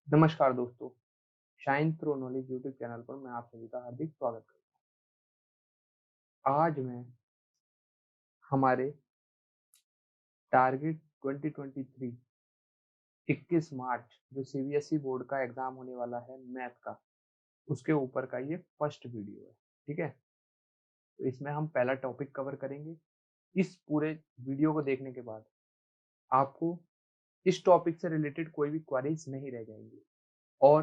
नमस्कार दोस्तों, shine through knowledge YouTube channel पर मैं आप सभी का हार्दिक स्वागत करता हूँ। आज मैं हमारे टारगेट 2023 21 मार्च जो सीबीएसई बोर्ड का एग्जाम होने वाला है मैथ का, उसके ऊपर का ये फर्स्ट वीडियो है। ठीक है, तो इसमें हम पहला टॉपिक कवर करेंगे। इस पूरे वीडियो को देखने के बाद आपको इस टॉपिक से रिलेटेड कोई भी क्वेरीज नहीं रह जाएंगी और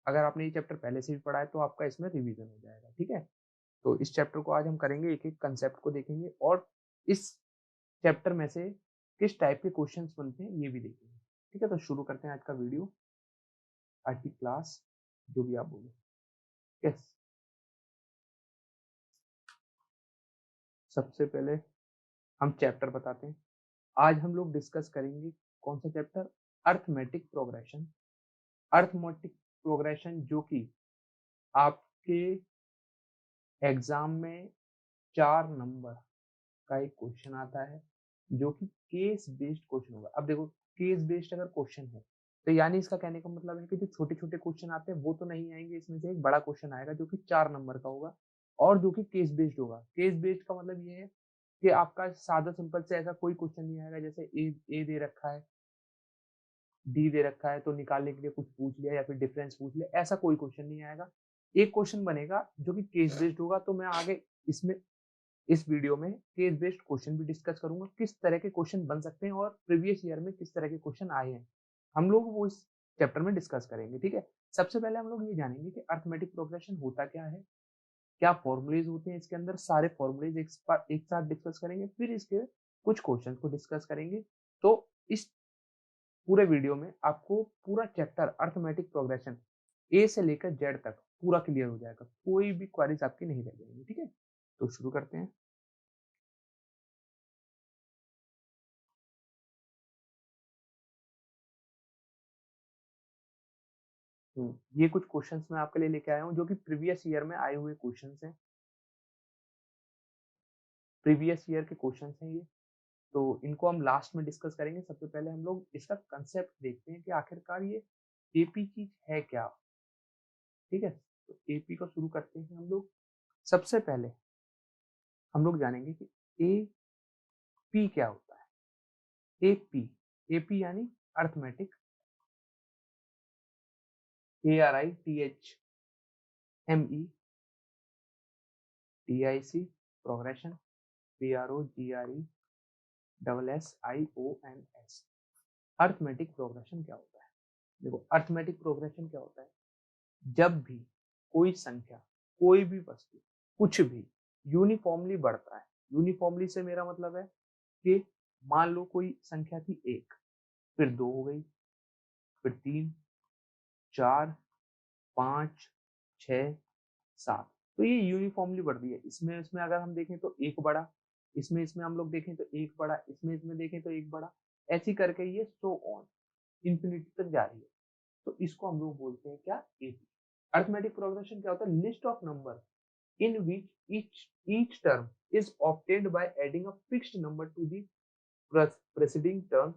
अगर आपने ये चैप्टर पहले से भी पढ़ा है तो आपका इसमें रिवीजन हो जाएगा। ठीक है, तो इस चैप्टर को आज हम करेंगे, एक-एक कंसेप्ट को देखेंगे और इस चैप्टर में से किस टाइप के क्वेश्चंस बनते हैं ये भी देखेंगे। ठीक है, तो शुरू करते हैं आज का वीडियो, आज की क्लास, जो भी आप बोलो। यस, सबसे पहले हम चैप्टर बताते हैं। आज हम लोग डिस्कस करेंगे कौन सा chapter? Arithmetic progression. Arithmetic progression जो कि आपके एग्जाम में 4 नंबर का एक क्वेश्चन आता है, जो कि केस बेस्ड क्वेश्चन होगा। अब देखो, केस बेस्ड अगर क्वेश्चन है तो यानी इसका कहने का मतलब है कि जो छोटे छोटे क्वेश्चन आते हैं वो तो नहीं आएंगे, इसमें से एक बड़ा क्वेश्चन आएगा जो कि 4 नंबर का होगा और जो कि केस बेस्ड होगा। केस बेस्ड का मतलब ये है कि आपका सादा सिंपल से ऐसा कोई क्वेश्चन नहीं आएगा, जैसे ए दे रखा है, डी दे रखा है तो निकालने के लिए कुछ पूछ लिया या फिर डिफरेंस पूछ लिया, ऐसा कोई क्वेश्चन नहीं आएगा। एक क्वेश्चन बनेगा जो कि केस बेस्ड होगा। तो मैं आगे इसमें इस वीडियो में केस बेस्ड क्वेश्चन भी डिस्कस करूंगा, किस तरह के क्वेश्चन बन सकते हैं और प्रीवियस ईयर में किस तरह के क्वेश्चन आए हैं, हम लोग वो इस चैप्टर में डिस्कस करेंगे। ठीक है, सबसे पहले हम लोग ये जानेंगे कि अर्थमेटिक प्रोग्रेशन होता क्या है, क्या फॉर्मूलेज होते हैं इसके अंदर, सारे फॉर्मूलेज एक साथ डिस्कस करेंगे, फिर इसके कुछ क्वेश्चन को डिस्कस करेंगे। तो इस पूरे वीडियो में आपको पूरा चैप्टर अर्थमेटिक प्रोग्रेशन ए से लेकर जेड तक पूरा क्लियर हो जाएगा, कोई भी क्वेरीज आपकी नहीं रह जाएंगी। ठीक है, तो शुरू करते हैं। ये कुछ क्वेश्चंस मैं आपके लिए लेके आया हूँ जो कि प्रीवियस ईयर में आए हुए क्वेश्चंस हैं। प्रीवियस ईयर के क्वेश्चंस हैं ये, तो इनको हम लास्ट में डिस्कस करेंगे। सबसे पहले हम लोग इसका कंसेप्ट देखते हैं कि आखिरकार ये एपी चीज है क्या। ठीक है, तो एपी को शुरू करते हैं हम लोग। सबसे पहले हम लोग जानेंगे कि एपी क्या होता है। एपी, एपी यानी arithmetic, ARITHME, TIC progression, PROGRESSIONS। Arithmetic progression क्या होता है? देखो, अर्थमेटिक प्रोग्रेशन क्या होता है? जब भी कोई संख्या, कोई भी वस्तु, कुछ भी यूनिफॉर्मली बढ़ता है। यूनिफॉर्मली से मेरा मतलब है कि मान लो कोई संख्या थी 1, फिर 2 हो गई, फिर 3, 4, 5, 6, 7, तो ये यूनिफॉर्मली बढ़ रही है। इसमें इसमें अगर हम देखें तो एक बड़ा, इसमें इसमें हम लोग देखें तो एक बड़ा, इसमें इसमें देखें तो एक बड़ा, ऐसी करके ये सो ऑन इंफिनिटी तक जा रही है। तो इसको हम लोग बोलते हैं क्या? एपी। अर्थमेटिक प्रोग्रेशन क्या होता है? List of number in which each term is obtained by adding a fixed number to the preceding term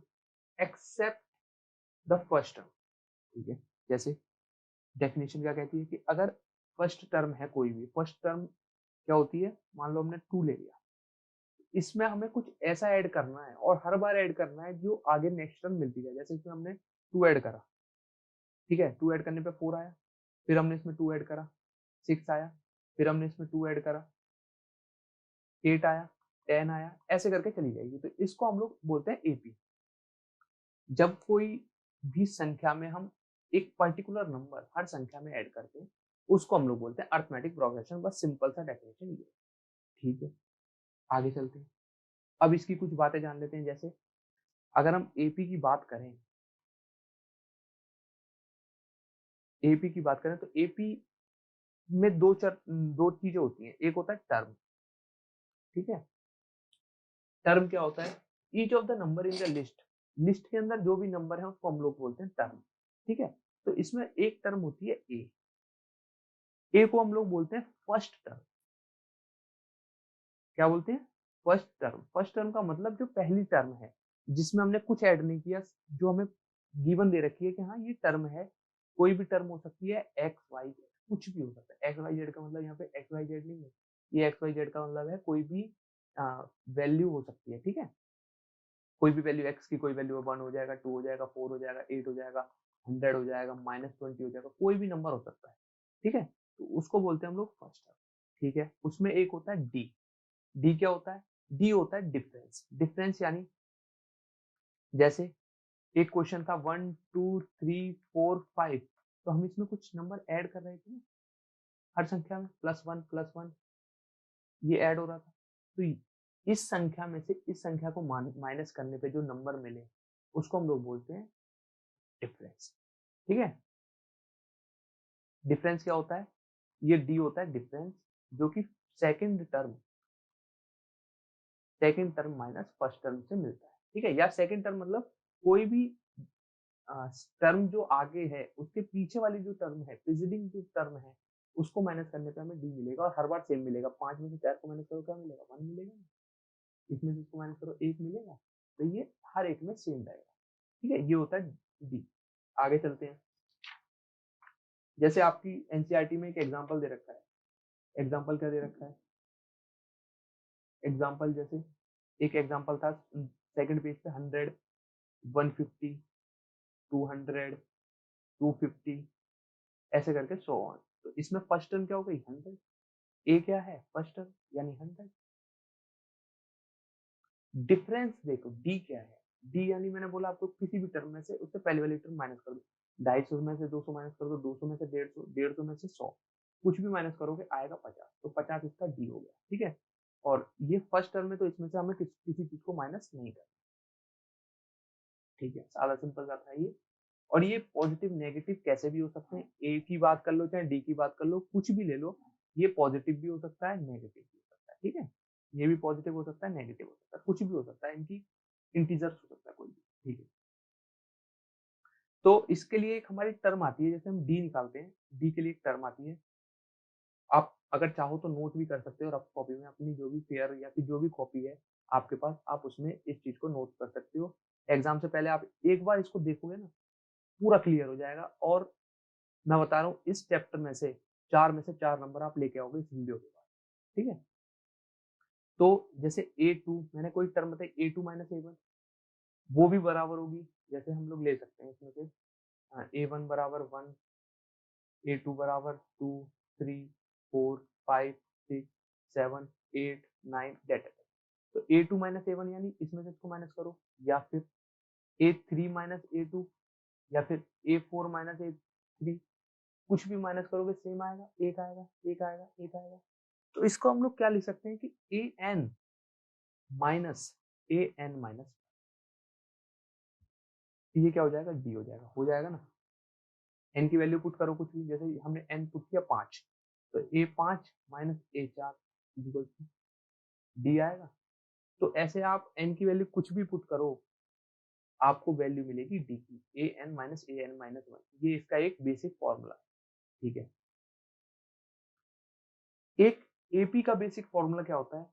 except the first term। ठीक है, जैसे डेफिनेशन क्या कहती है कि अगर फर्स्ट टर्म है, कोई भी फर्स्ट टर्म क्या होती है, मान लो हमने 2 ले लिया, इसमें हमें कुछ ऐसा ऐड करना है और हर बार ऐड करना है जो आगे नेक्स्ट टर्म मिलती जाए। जैसे इसमें हमने 2 ऐड करा, ठीक है, 2 ऐड करने पे 4 आया, फिर हमने इसमें 2 ऐड करा, 6 आया, फिर हमने इसमें 2 ऐड करा, 8 आया, 10 आया, ऐसे करके चली जाएगी। तो इसको हम लोग बोलते हैं एपी। जब कोई भी संख्या में हम एक पर्टिकुलर नंबर हर संख्या में ऐड करते हैं, उसको हम लोग बोलते हैं अर्थमेटिक प्रोग्रेशन। बस सिंपल सा डेफिनेशन ये। ठीक है, आगे चलते हैं। अब इसकी कुछ बातें जान लेते हैं। जैसे अगर हम एपी की बात करें, एपी की बात करें तो एपी में दो चीजें होती हैं। एक होता है टर्म, ठीक है। टर्म क्या होता है? Each of the number in the list, list के अंदर जो भी नंबर है उसको हम लोग बोलते हैं टर्म। ठीक है, तो इसमें एक टर्म होती है ए, ए को हम लोग बोलते हैं फर्स्ट टर्म। क्या बोलते हैं? First term. फर्स्ट टर्म का मतलब जो पहली टर्म है, जिसमें हमने कुछ ऐड नहीं किया, जो हमें गिवन दे रखी है कि हाँ ये टर्म है, कोई भी टर्म हो सकती है एक्स वाई जेड, कुछ भी हो सकता है। एक्स वाई जेड का मतलब यहाँ पे एक्स वाई जेड नहीं है, ये एक्स वाई जेड का मतलब है कोई भी वैल्यू हो सकती है, ठीक है। कोई भी वैल्यू एक्स की कोई वैल्यू 1 हो जाएगा, 2 हो जाएगा, 4 हो जाएगा, 8 हो जाएगा, 100 हो जाएगा, -20 हो जाएगा, कोई भी नंबर हो सकता है, ठीक है। तो उसको बोलते हैं हम लोग फर्स्ट टर्म, ठीक है। उसमें एक होता है डी। डी क्या होता है? डी होता है डिफरेंस। डिफरेंस यानी जैसे एक क्वेश्चन था 1 2 3 4 5, तो हम इसमें कुछ नंबर ऐड कर रहे थे ना, हर संख्या में +1 ये ऐड हो रहा था। तो इस संख्या में से इस संख्या को माइनस करने पे जो नंबर मिले उसको हम लोग बोलते हैं डिफरेंस, ठीक है। डिफरेंस क्या होता है? ये डी होता है डिफरेंस, जो कि second term minus first term से मिलता है, ठीक है। या सेकंड टर्म मतलब कोई भी टर्म जो आगे है उसके पीछे वाली जो टर्म है, प्रीसीडिंग जो टर्म है, उसको माइनस करने पे हमें डी मिलेगा, और हर बार सेम मिलेगा। 5 में से 4 को माइनस करो क्या मिलेगा? 1 मिलेगा ना। इसमें से इसको माइनस करो 1 मिलेगा। तो ये हर एक में सेम रहेगा, ठीक है। ये होता है डी। आगे चलते हैं। जैसे आपकी एनसीईआरटी में एक एग्जांपल दे रखा है। एग्जांपल क्या दे रखा है? एग्जांपल जैसे एक एग्जांपल था सेकंड पेज पे 100 150 200 250 ऐसे करके सो ऑन। तो इसमें फर्स्ट टर्म क्या हो गई? 100। ए क्या है? फर्स्ट टर्म यानी 100। डिफरेंस देखो डी क्या है? डी यानी मैंने बोला आपको किसी भी टर्म में से उससे पहले वाली टर्म माइनस कर दो। 250 में से 200 माइनस कर दो, 200 में से 150, 150 में से 100, कुछ भी माइनस करोगे आएगा 50। तो 50 इसका डी हो गया, ठीक है। और ये फर्स्ट टर्म में, तो इसमें से हमें किसी चीज को माइनस नहीं करना, ठीक है। सादा सिंपल सा था ये। और ये पॉजिटिव नेगेटिव कैसे भी हो सकते हैं। ए की बात कर लो चाहे डी की बात कर लो, कुछ भी ले लो, ये पॉजिटिव भी हो सकता है, नेगेटिव भी हो सकता है, ठीक है। ये भी पॉजिटिव हो सकता है, नेगेटिव हो सकता है, कुछ भी हो सकता है। इनकी इंटीजर्स हो सकता है कोई भी, ठीक है। तो इसके लिए एक हमारी टर्म आती है, जैसे हम डी निकालते हैं, डी के लिए एक टर्म आती है। आप अगर चाहो तो नोट भी कर सकते हो रफ कॉपी में, अपनी जो भी फेयर या फिर जो भी कॉपी है आपके पास, आप उसमें इस चीज को नोट कर सकते हो। एग्जाम से पहले आप एक बार इसको देखोगे ना, पूरा क्लियर हो जाएगा। और मैं बता रहा हूँ इस चैप्टर में से 4 नंबर आप लेके आओगे इस वीडियो के बाद, ठीक है। तो जैसे A2 मैंने कोई टर्म बताई, A2 माइनस A1, वो भी बराबर होगी। जैसे हम लोग ले सकते हैं इसमें से A1 बराबर 1, A2 बराबर 2 3 4 5 6 7 8 9 डेट है। तो A2 माइनस A1 यानी इसमें से इसको माइनस करो, या फिर A3 माइनस A2, या फिर A4 माइनस A3, कुछ भी माइनस करोगे सेम आएगा, एक आएगा, एक आएगा, एक आएगा। तो इसको हम लोग क्या लिख सकते हैं कि ए एन माइनस, ये क्या हो जाएगा? डी हो जाएगा ना। एन की वैल्यू पुट करो कुछ भी, जैसे हमने एन पुट किया 5, तो A5 minus A4 equal to D आएगा। तो ऐसे आप एन की वैल्यू कुछ भी पुट करो, आपको वैल्यू मिलेगी डी की, ए एन माइनस 1। ये इसका एक बेसिक फॉर्मूला, ठीक है। एक एपी का बेसिक फॉर्मूला क्या होता है?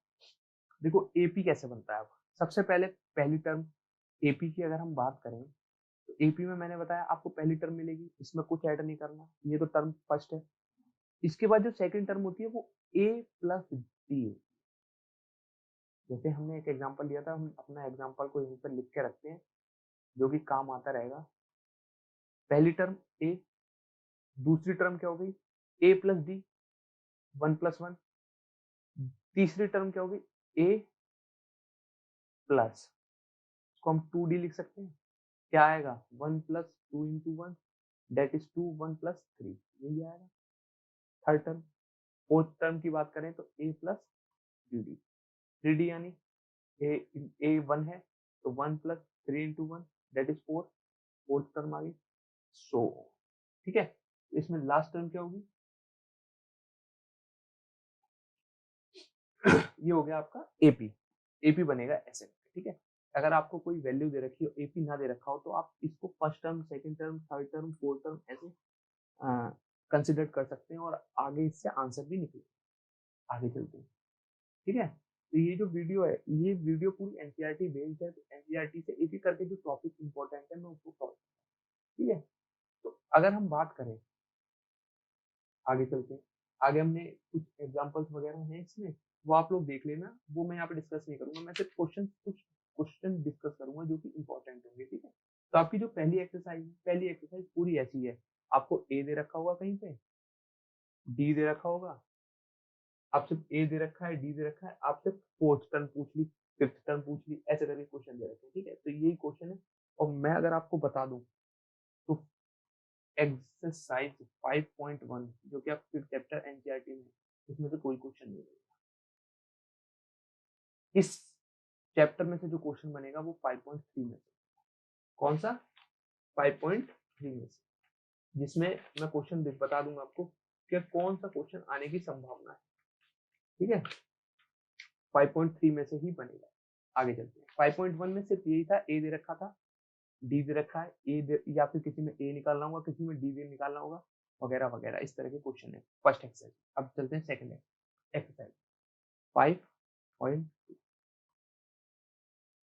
देखो एपी कैसे बनता है। अब सबसे पहले पहली टर्म एपी की अगर हम बात करें, तो एपी में मैंने बताया आपको पहली टर्म मिलेगी, इसमें कुछ ऐड नहीं करना, ये तो टर्म फर्स्ट है। इसके बाद जो सेकंड टर्म होती है वो ए प्लस डी। जैसे हमने एक एग्जांपल लिया था, हम अपना एग्जांपल को यहीं पर लिख के रखते हैं जो कि काम आता रहेगा। पहली टर्म ए, दूसरी टर्म क्या हो गई? ए प्लस डी, 1+1। तीसरी टर्म क्या होगी? ए प्लस, इसको हम 2d लिख सकते हैं। क्या आएगा? 1+2 × 1 दैट इज 2, 1+3, यही आएगा थर्ड टर्म। फोर्थ टर्म की बात करें तो a plus D D, 3d यानी ए 1 है, तो 1+3 × 1 दैट इज 4, फोर्थ टर्म आ गई। सो ठीक है। इसमें लास्ट टर्म क्या होगी? ये हो गया आपका एपी। एपी बनेगा ऐसे, ठीक है। अगर आपको कोई वैल्यू दे रखी हो, एपी ना दे रखा हो, तो आप इसको first term, second term, third term, fourth term ऐसे कंसिडर कर सकते हैं, और आगे इससे आंसर भी निकले। आगे चलते हैं, ठीक है। तो ये जो वीडियो है, ये वीडियो पूरी एनसीईआरटी बेस्ड है। तो एनसीईआरटी से एक एक करके जो टॉपिक इंपॉर्टेंट है मैं उसको कवर, ठीक है। तो अगर हम बात करें आगे चलते हैं, आगे हमने कुछ एग्जांपल्स वगैरह हैं इसमें, वो आप लोग देख लेना, वो मैं यहाँ पे डिस्कस नहीं करूंगा, मैं सिर्फ कुछ क्वेश्चन डिस्कस करूंगा जो कि इंपॉर्टेंट होंगे, ठीक है। तो आपकी जो पहली एक्सरसाइज पूरी ऐसी है, आपको ए दे रखा होगा, कहीं पे डी दे रखा होगा, आपसे ए दे रखा है, डी दे रखा है, आपसे फोर्थ टर्म पूछ ली, फिफ्थ टर्म पूछ ली, ऐसे करके क्वेश्चन दे रखे हैं, ठीक है। तो यही क्वेश्चन है, और मैं अगर आपको बता दूं तो एक्सरसाइज 5.1 जो कि आप फिफ्थ चैप्टर एनसीईआरटी में, उसमें से कोई क्वेश्चन नहीं बनेगा। इस चैप्टर में से जो क्वेश्चन बनेगा वो 5.3 में से, कौन सा 5.3 में से, जिसमें मैं क्वेश्चन बता दूंगा आपको कि कौन सा क्वेश्चन आने की संभावना है, ठीक है। 5.3 में से ही बनेगा। आगे चलते हैं, 5.1 में सिर्फ यही था, ए दे रखा था, डी दे रखा है, या फिर किसी में ए निकालना होगा, किसी में डी दे निकालना होगा, वगैरह वगैरह, इस तरह के क्वेश्चन है फर्स्ट एक्सरसाइज। अब चलते हैं सेकंड एक्सरसाइज 5.2।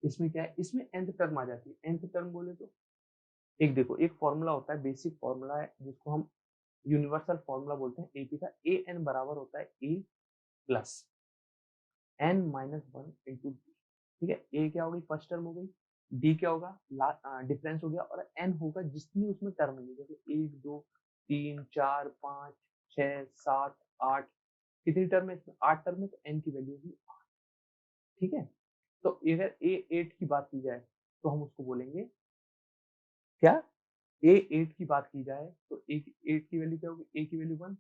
इसमें क्या है, इसमें nth टर्म आ जाती है। nth टर्म बोले तो एक देखो, एक फॉर्मूला होता है, बेसिक फॉर्मूला है, जिसको हम यूनिवर्सल फॉर्मूला बोलते हैं एपी का। ए एन बराबर होता है A plus N minus one into D, ठीक है। ए क्या होगी, फर्स्ट टर्म हो गई, डी क्या होगा, डिफरेंस हो गया, और एन होगा जितनी उसमें टर्म है, जैसे 1 2 3 4 5 6 7 8, कितनी टर्म है इसमें, 8 टर्म है, तो एन की वैल्यू होगी 8, ठीक है। तो अगर ए 8 की बात की जाए तो हम उसको बोलेंगे क्या, ए 8 की बात की जाए तो ए 8 की वैल्यू क्या होगी, ए की वैल्यू 1,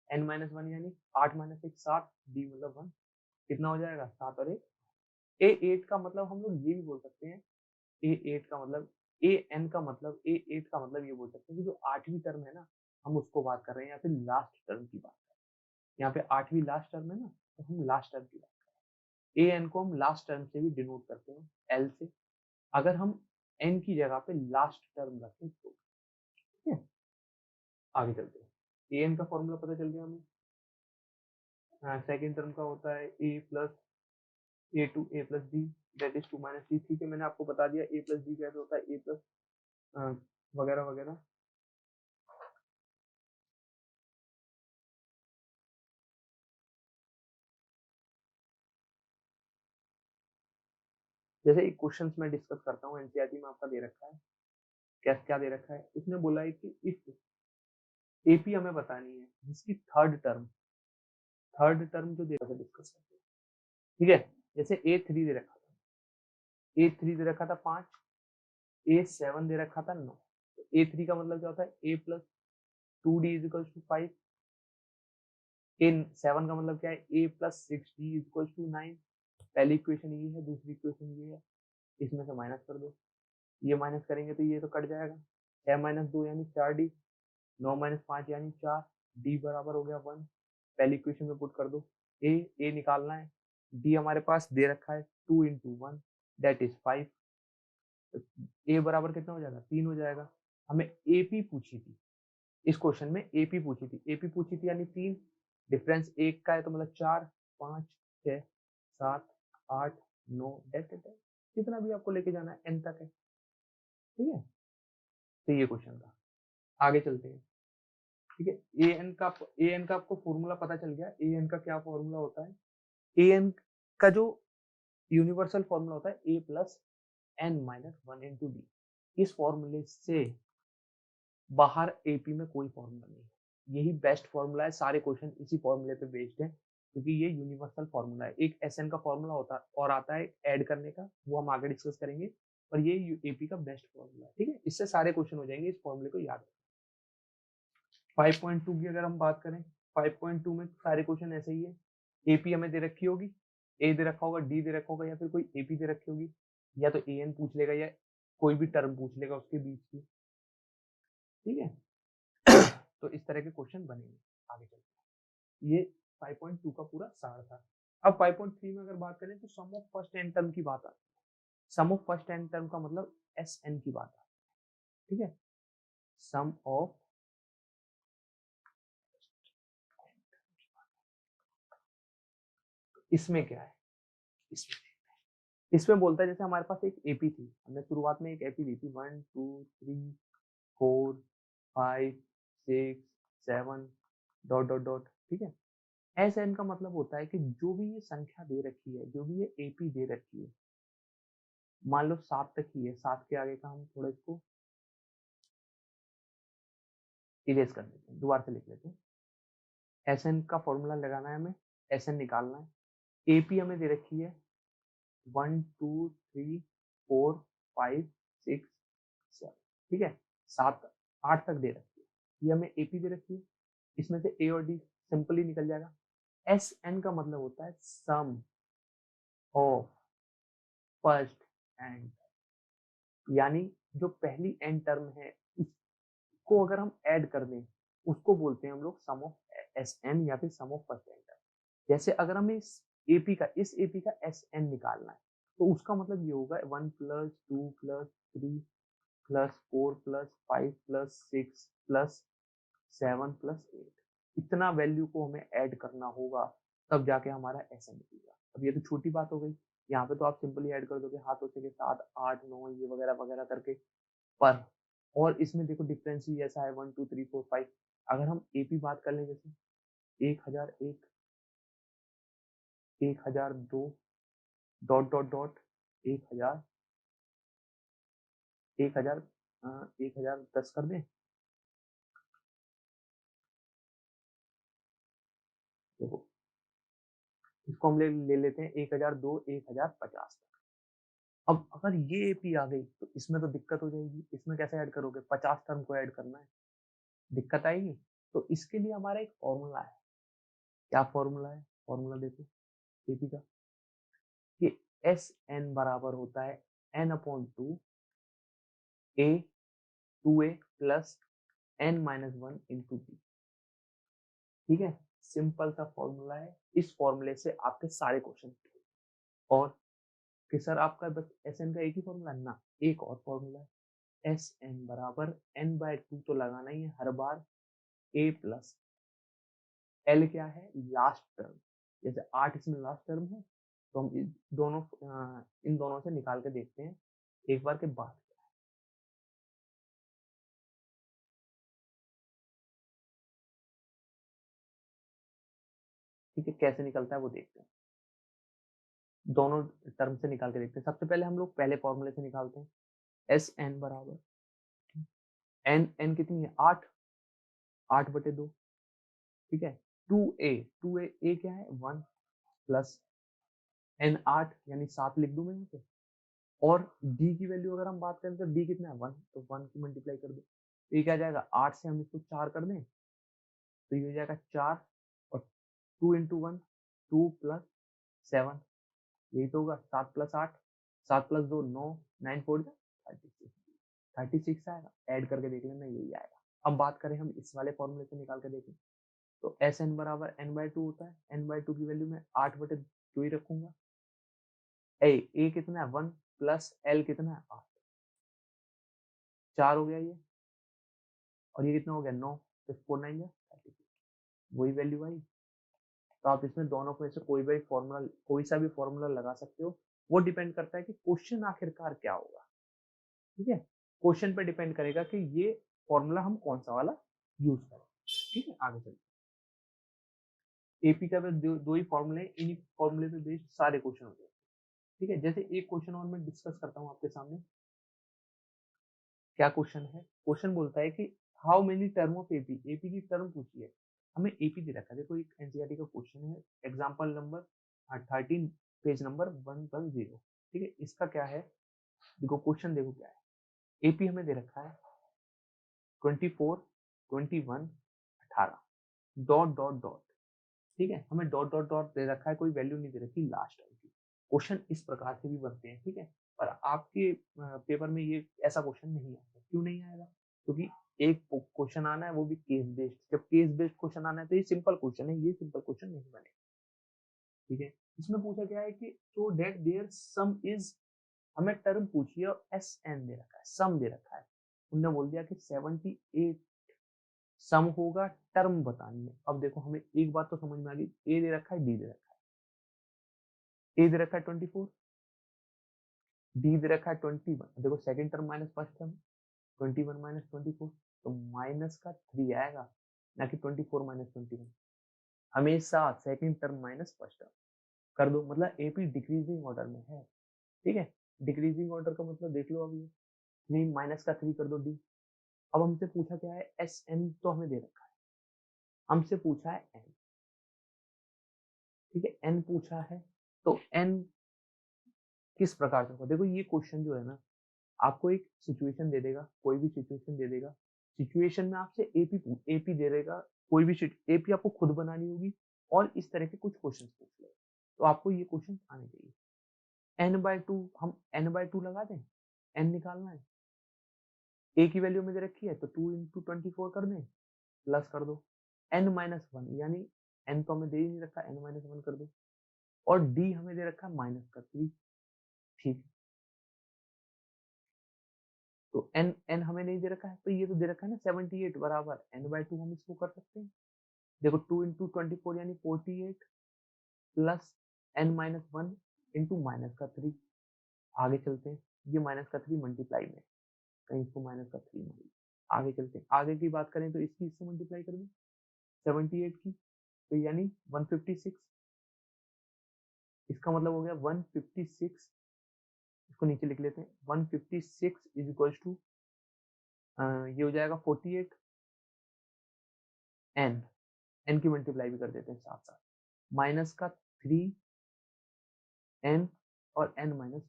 एन माइनस 1 यानी 8 माइनस 1 7, डी मतलब 1, कितना हो जाएगा 7 और 1। ए 8 का मतलब हम लोग ये भी बोल सकते हैं, ए 8 का मतलब, ए एन का मतलब, ए 8 का मतलब ये बोल सकते हैं कि जो 8वीं टर्म है ना, हम उसको बात कर रहे हैं, या फिर लास्ट टर्म की बात कर रहे हैं। यहाँ पे 8वीं लास्ट टर्म है ना, तो हम लास्ट टर्म की बात कर रहे हैं। ए एन को हम लास्ट टर्म से भी डिनोट करते हैं, एल से, अगर हम एन की जगह पे लास्ट टर्म रखें तो, ठीक है। आगे चलते हैं, ए एन का फॉर्मूला पता चल गया हमें। सेकेंड टर्म का होता है A plus A two A plus D, that is two minus D, ठीक है। मैंने आपको बता दिया ए प्लस डी कैसे होता है, ए प्लस वगैरह वगैरह। जैसे एक क्वेश्चन मैं डिस्कस करता हूँ, एनसीईआरटी में आपका दे रखा है, क्या क्या दे रखा है, उसने बोला है कि इफ एपी हमें बतानी है जिसकी थर्ड टर्म जो दे रखा है, डिस्कस करते हैं, ठीक है। जैसे ए थ्री दे रखा था, ए थ्री दे रखा था 5, ए 7 दे रखा था 9, तो ए थ्री का मतलब क्या होता है, A plus 2d is equal to 5, A 7 का मतलब क्या है, A plus 6d is equal to 9। पहली इक्वेशन ये है, दूसरी इक्वेशन ये है, इसमें से माइनस कर दो, ये माइनस करेंगे तो ये तो कट जाएगा, 6 माइनस 2 यानी 4d, 9 माइनस 5 यानी 4, डी बराबर हो गया 1। पहली इक्वेशन में पुट कर दो, ए निकालना है, डी हमारे पास दे रखा है 2 इंटू 1 दैट इज 5, ए बराबर कितना हो जाएगा, 3 हो जाएगा। हमें एपी पूछी थी, इस क्वेश्चन में एपी पूछी थी, एपी पूछी थी यानी 3, डिफरेंस एक का है तो मतलब 4 5 6 7 8 9 डेट कितना भी आपको लेके जाना है एन तक है, ठीक है। तो ये क्वेश्चन था, आगे चलते हैं, ठीक है। ए एन का आपको फॉर्मूला पता चल गया, ए एन का क्या फॉर्मूला होता है, ए एन का जो यूनिवर्सल फॉर्मूला होता है A plus N minus one into D. इस फॉर्मूले से बाहर एपी में कोई फॉर्मूला नहीं है, यही बेस्ट फॉर्मूला है, सारे क्वेश्चन इसी फॉर्मूले पे बेस्ड है, क्योंकि ये यूनिवर्सल फॉर्मूला है। एक एस एन का फॉर्मूला होता और आता है ऐड करने का, वो हम आगे डिस्कस करेंगे, पर ये एपी का बेस्ट फॉर्मूला है, ठीक है। इससे सारे क्वेश्चन हो जाएंगे, इस फॉर्मूले को याद रखना। 5.2 की अगर हम बात करें, 5.2 में सारे क्वेश्चन ऐसे ही है, एपी हमें दे रखी होगी, ए दे रखा होगा, डी दे रखा होगा, या फिर कोई एपी दे रखी होगी, या तो ए एन पूछ लेगा या कोई भी टर्म पूछ लेगा उसके बीच की, ठीक है। तो इस तरह के क्वेश्चन बनेंगे। आगे चलते हैं, ये 5.2 का पूरा सार था। अब 5.3 में अगर बात करें तो सम ऑफ फर्स्ट एन टर्म की बात आती है। सम ऑफ फर्स्ट एन टर्म का मतलब एस एन की बात आती है, ठीक है। सम ऑफ इसमें क्या है, इसमें बोलता है जैसे हमारे पास एक एपी थी, हमने शुरुआत में एक एपी ली थी 1 2 3 4 5 6 7 डॉट डॉट डॉट, ठीक है। एस एन का मतलब होता है कि जो भी ये संख्या दे रखी है, जो भी ये एपी दे रखी है, मान लो 7 तक ही है, 7 के आगे का हम थोड़ा इसको इरेज कर देते हैं, दोबारा से लिख लेते हैं। एस एन का फॉर्मूला लगाना है हमें, एस एन निकालना है। एपी हमें दे रखी है 1 2 3 4 5 6 7, ठीक है। 7 8 तक दे रखी है, ये हमें एपी दे रखी है। इसमें से ए और डी सिंपली निकल जाएगा। एस एन का मतलब होता है सम ऑफ फर्स्ट एंड, यानी जो पहली एन टर्म है उसको अगर हम ऐड कर दें, उसको बोलते हैं हम लोग सम ऑफ एस एन या फिर सम ऑफ फर्स्ट एन टर्म। जैसे अगर हमें इस एपी का एस एन निकालना है, तो उसका मतलब ये होगा 1 plus 2 plus 3 plus 4 plus 5 plus 6 plus 7 plus 8, इतना वैल्यू को हमें ऐड करना होगा, तब जाके हमारा एस एन निकलेगा। अब ये तो छोटी बात हो गई, यहाँ पे तो आप सिंपली ऐड कर दोगे हाथों से के 7 8 9 ये वगैरह वगैरह करके। पर और इसमें देखो डिफरेंस ही ऐसा है 1 2 3 4 5। अगर हम एपी बात कर लें, जैसे 1001 1002 डॉट डॉट डॉट 1000 1000 1010 कर दें। देखो इसको हम ले लेते हैं 1002 1050 तक। अब अगर ये एपी आ गई तो इसमें तो दिक्कत हो जाएगी, इसमें कैसे ऐड करोगे, 50 टर्म को ऐड करना है, दिक्कत आएगी। तो इसके लिए हमारा एक फॉर्मूला है। क्या फॉर्मूला है, फॉर्मूला देखो एपी का, कि एस एन बराबर होता है n upon two a 2a plus N minus 1 into b, ठीक है। सिंपल सा फॉर्मूला है, इस फॉर्मूले से आपके सारे क्वेश्चन। और कि सर आपका बस एस एन का एक ही फॉर्मूला है ना, एक और फॉर्मूला है, एस एन बराबर एन बाय टू तो लगाना ही है हर बार, ए प्लस एल क्या है, लास्ट टर्म। जैसे 8 इसमें लास्ट टर्म है, तो हम इन दोनों से निकाल के देखते हैं एक बार के बाद। ठीक है, कैसे निकलता है वो देखते हैं, दोनों टर्म से निकाल के देखते हैं। सबसे पहले हम लोग पहले फॉर्मूले से निकालते हैं, एस एन बराबर एन एन कितनी है 8, 8/2, ठीक है। 2a क्या है 1 प्लस एन 8 यानी 7 लिख दूं मैं यहाँ पे। और डी की वैल्यू अगर हम बात करें तो डी कितना है 1, तो 1 की मल्टीप्लाई कर दो, तो ये क्या जाएगा 8 से हम इसको 4 कर दें, तो ये हो जाएगा 4, और 2 इंटू 1 2 प्लस 7, यही तो होगा 7 प्लस 8, 7 प्लस 2 9, 9 4 36, 36 आएगा। ऐड करके देख लेना यही आएगा। अब बात करें हम इस वाले फॉर्मूले से निकाल के देखें, तो एस एन बराबर एन बाई टू होता है, एन बाई टू की वैल्यू में 8/2 ही रखूंगा। ए कितना है 1 प्लस एल कितना है 8, 4 हो गया ये, और ये कितना हो गया 9, तो 4 9 जा 36, वही वैल्यू आई। तो आप इसमें दोनों में से कोई सा भी फॉर्मूला लगा सकते हो, वो डिपेंड करता है कि क्वेश्चन आखिरकार क्या होगा, ठीक है। क्वेश्चन पे डिपेंड करेगा कि ये फॉर्मूला हम कौन सा वाला यूज करें, ठीक है। आगे चलते एपी का दो ही फॉर्मूले, इन्हीं फॉर्मूले पे बेस्ड सारे क्वेश्चन होते हैं, ठीक है। जैसे एक क्वेश्चन और मैं डिस्कस करता हूँ आपके सामने। क्या क्वेश्चन है, क्वेश्चन बोलता है कि how many term of AP, AP की टर्म पूछी है, हमें एपी दे रखा है। देखो एक एनसीईआरटी का क्वेश्चन है, एग्जांपल नंबर 13 पेज नंबर 110, ठीक है। इसका क्या है, देखो क्वेश्चन देखो क्या है। एपी हमें दे रखा है 24 21 18 डॉट डॉट डॉट, ठीक है। हमें डॉट डॉट डॉट दे रखा है, कोई वैल्यू नहीं दे रखी लास्ट टर्म की। क्वेश्चन इस प्रकार से भी बनते हैं, ठीक है। पर आपके पेपर में ये ऐसा क्वेश्चन नहीं आता, क्यों नहीं आएगा, क्योंकि एक क्वेश्चन आना है वो भी केस बेस्ड। जब केस बेस्ड क्वेश्चन आना है तो ये सिंपल क्वेश्चन है, ये सिंपल क्वेश्चन नहीं बनेगा, ठीक है। इसमें पूछा गया है कि सो डेट देयर सम इज, हमें टर्म पूछी है और एस एन दे रखा है, सम दे रखा है। उन्होंने बोल दिया कि 78 सम होगा, टर्म बतानी है। अब देखो हमें एक बात तो समझ में आ गई, ए दे रखा है डी दे रखा है, ए दे रखा है 24, डी दे रखा है 21। देखो second term minus first term 21 minus 24, तो माइनस का 3 आएगा, ना कि 24 माइनस 21। हमेशा second term minus first term कर दो, मतलब एपी डिक्रीजिंग ऑर्डर में है। ठीक है, डिक्रीजिंग ऑर्डर का मतलब देख लो। अब ये 3 माइनस का 3 कर दो डी। अब हमसे पूछा क्या है, एस एन तो हमें दे रखा है, हमसे पूछा है एन। ठीक है, एन पूछा है, तो एन किस प्रकार से होगा। देखो ये क्वेश्चन जो है ना, आपको एक सिचुएशन दे देगा, कोई भी सिचुएशन दे देगा। सिचुएशन में आपसे एपी दे देगा, कोई भी एपी आपको खुद बनानी होगी और इस तरह के कुछ क्वेश्चन पूछ ले, तो आपको ये क्वेश्चन आने चाहिए। n/2 हम n/2 लगा दें, n निकालना है, a की वैल्यू में दे रखी है तो 2 × 24 कर दें, प्लस कर दो n-1, यानी n तो हमें दे ही नहीं रखा, n-1 कर दो, और d हमें दे रखा है माइनस का 3। ठीक है, तो n हमें नहीं दे रखा है, तो ये तो दे रखा है ना 78 बराबर n/2, हम इसको कर सकते हैं। देखो 2 × 24 यानी 48 प्लस n-1 इंटू माइनस का 3। आगे चलते हैं, ये माइनस का 3 मल्टीप्लाई में, कहीं इसको माइनस का 3 मान, आगे चलते हैं। आगे की बात करें तो इसकी इससे मल्टीप्लाई कर दें 78 की, तो यानी 156, इसका मतलब हो गया 156। इसको नीचे लिख लेते हैं, 156 इज इक्वल टू, ये हो जाएगा 48 एन, एन की मल्टीप्लाई भी कर देते हैं साथ साथ, माइनस का 3 एन और n-1।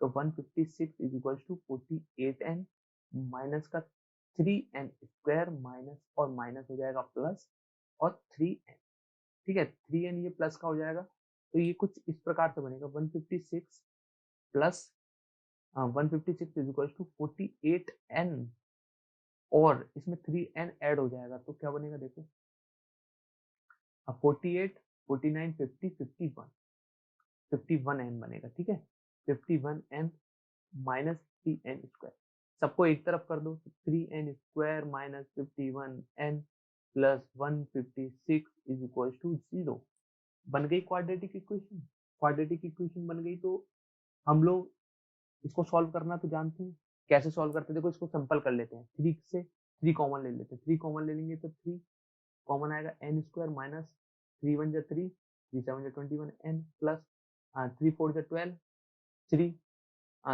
तो 156 is equal to 48 n minus का 3n स्क्वायर, माइनस और माइनस हो जाएगा प्लस और 3n। ठीक है, 3n ये प्लस का हो जाएगा, तो ये कुछ इस प्रकार से बनेगा 156 plus 156 is equal to 48n, और इसमें 3n ऐड हो जाएगा तो क्या बनेगा देखो, 48 49 50 51, 51n बनेगा। ठीक है, 51n माइनस 3n स्क्वायर, सबको एक तरफ कर दो, तो 3n square minus 51n plus 156 is equal to 0। बन गई क्वाड्रेटिक इक्वेशन। क्वाड्रेटिक इक्वेशन बन गई, तो हम लोग इसको सॉल्व करना तो जानते हैं, कैसे सॉल्व करते हैं। देखो इसको सिंपल कर लेते हैं, 3 से 3 कॉमन ले लेते हैं, 3 कॉमन ले लेंगे तो 3 कॉमन आएगा, n square minus 3 1 3, 3 7 21 n plus 3 4 12, 3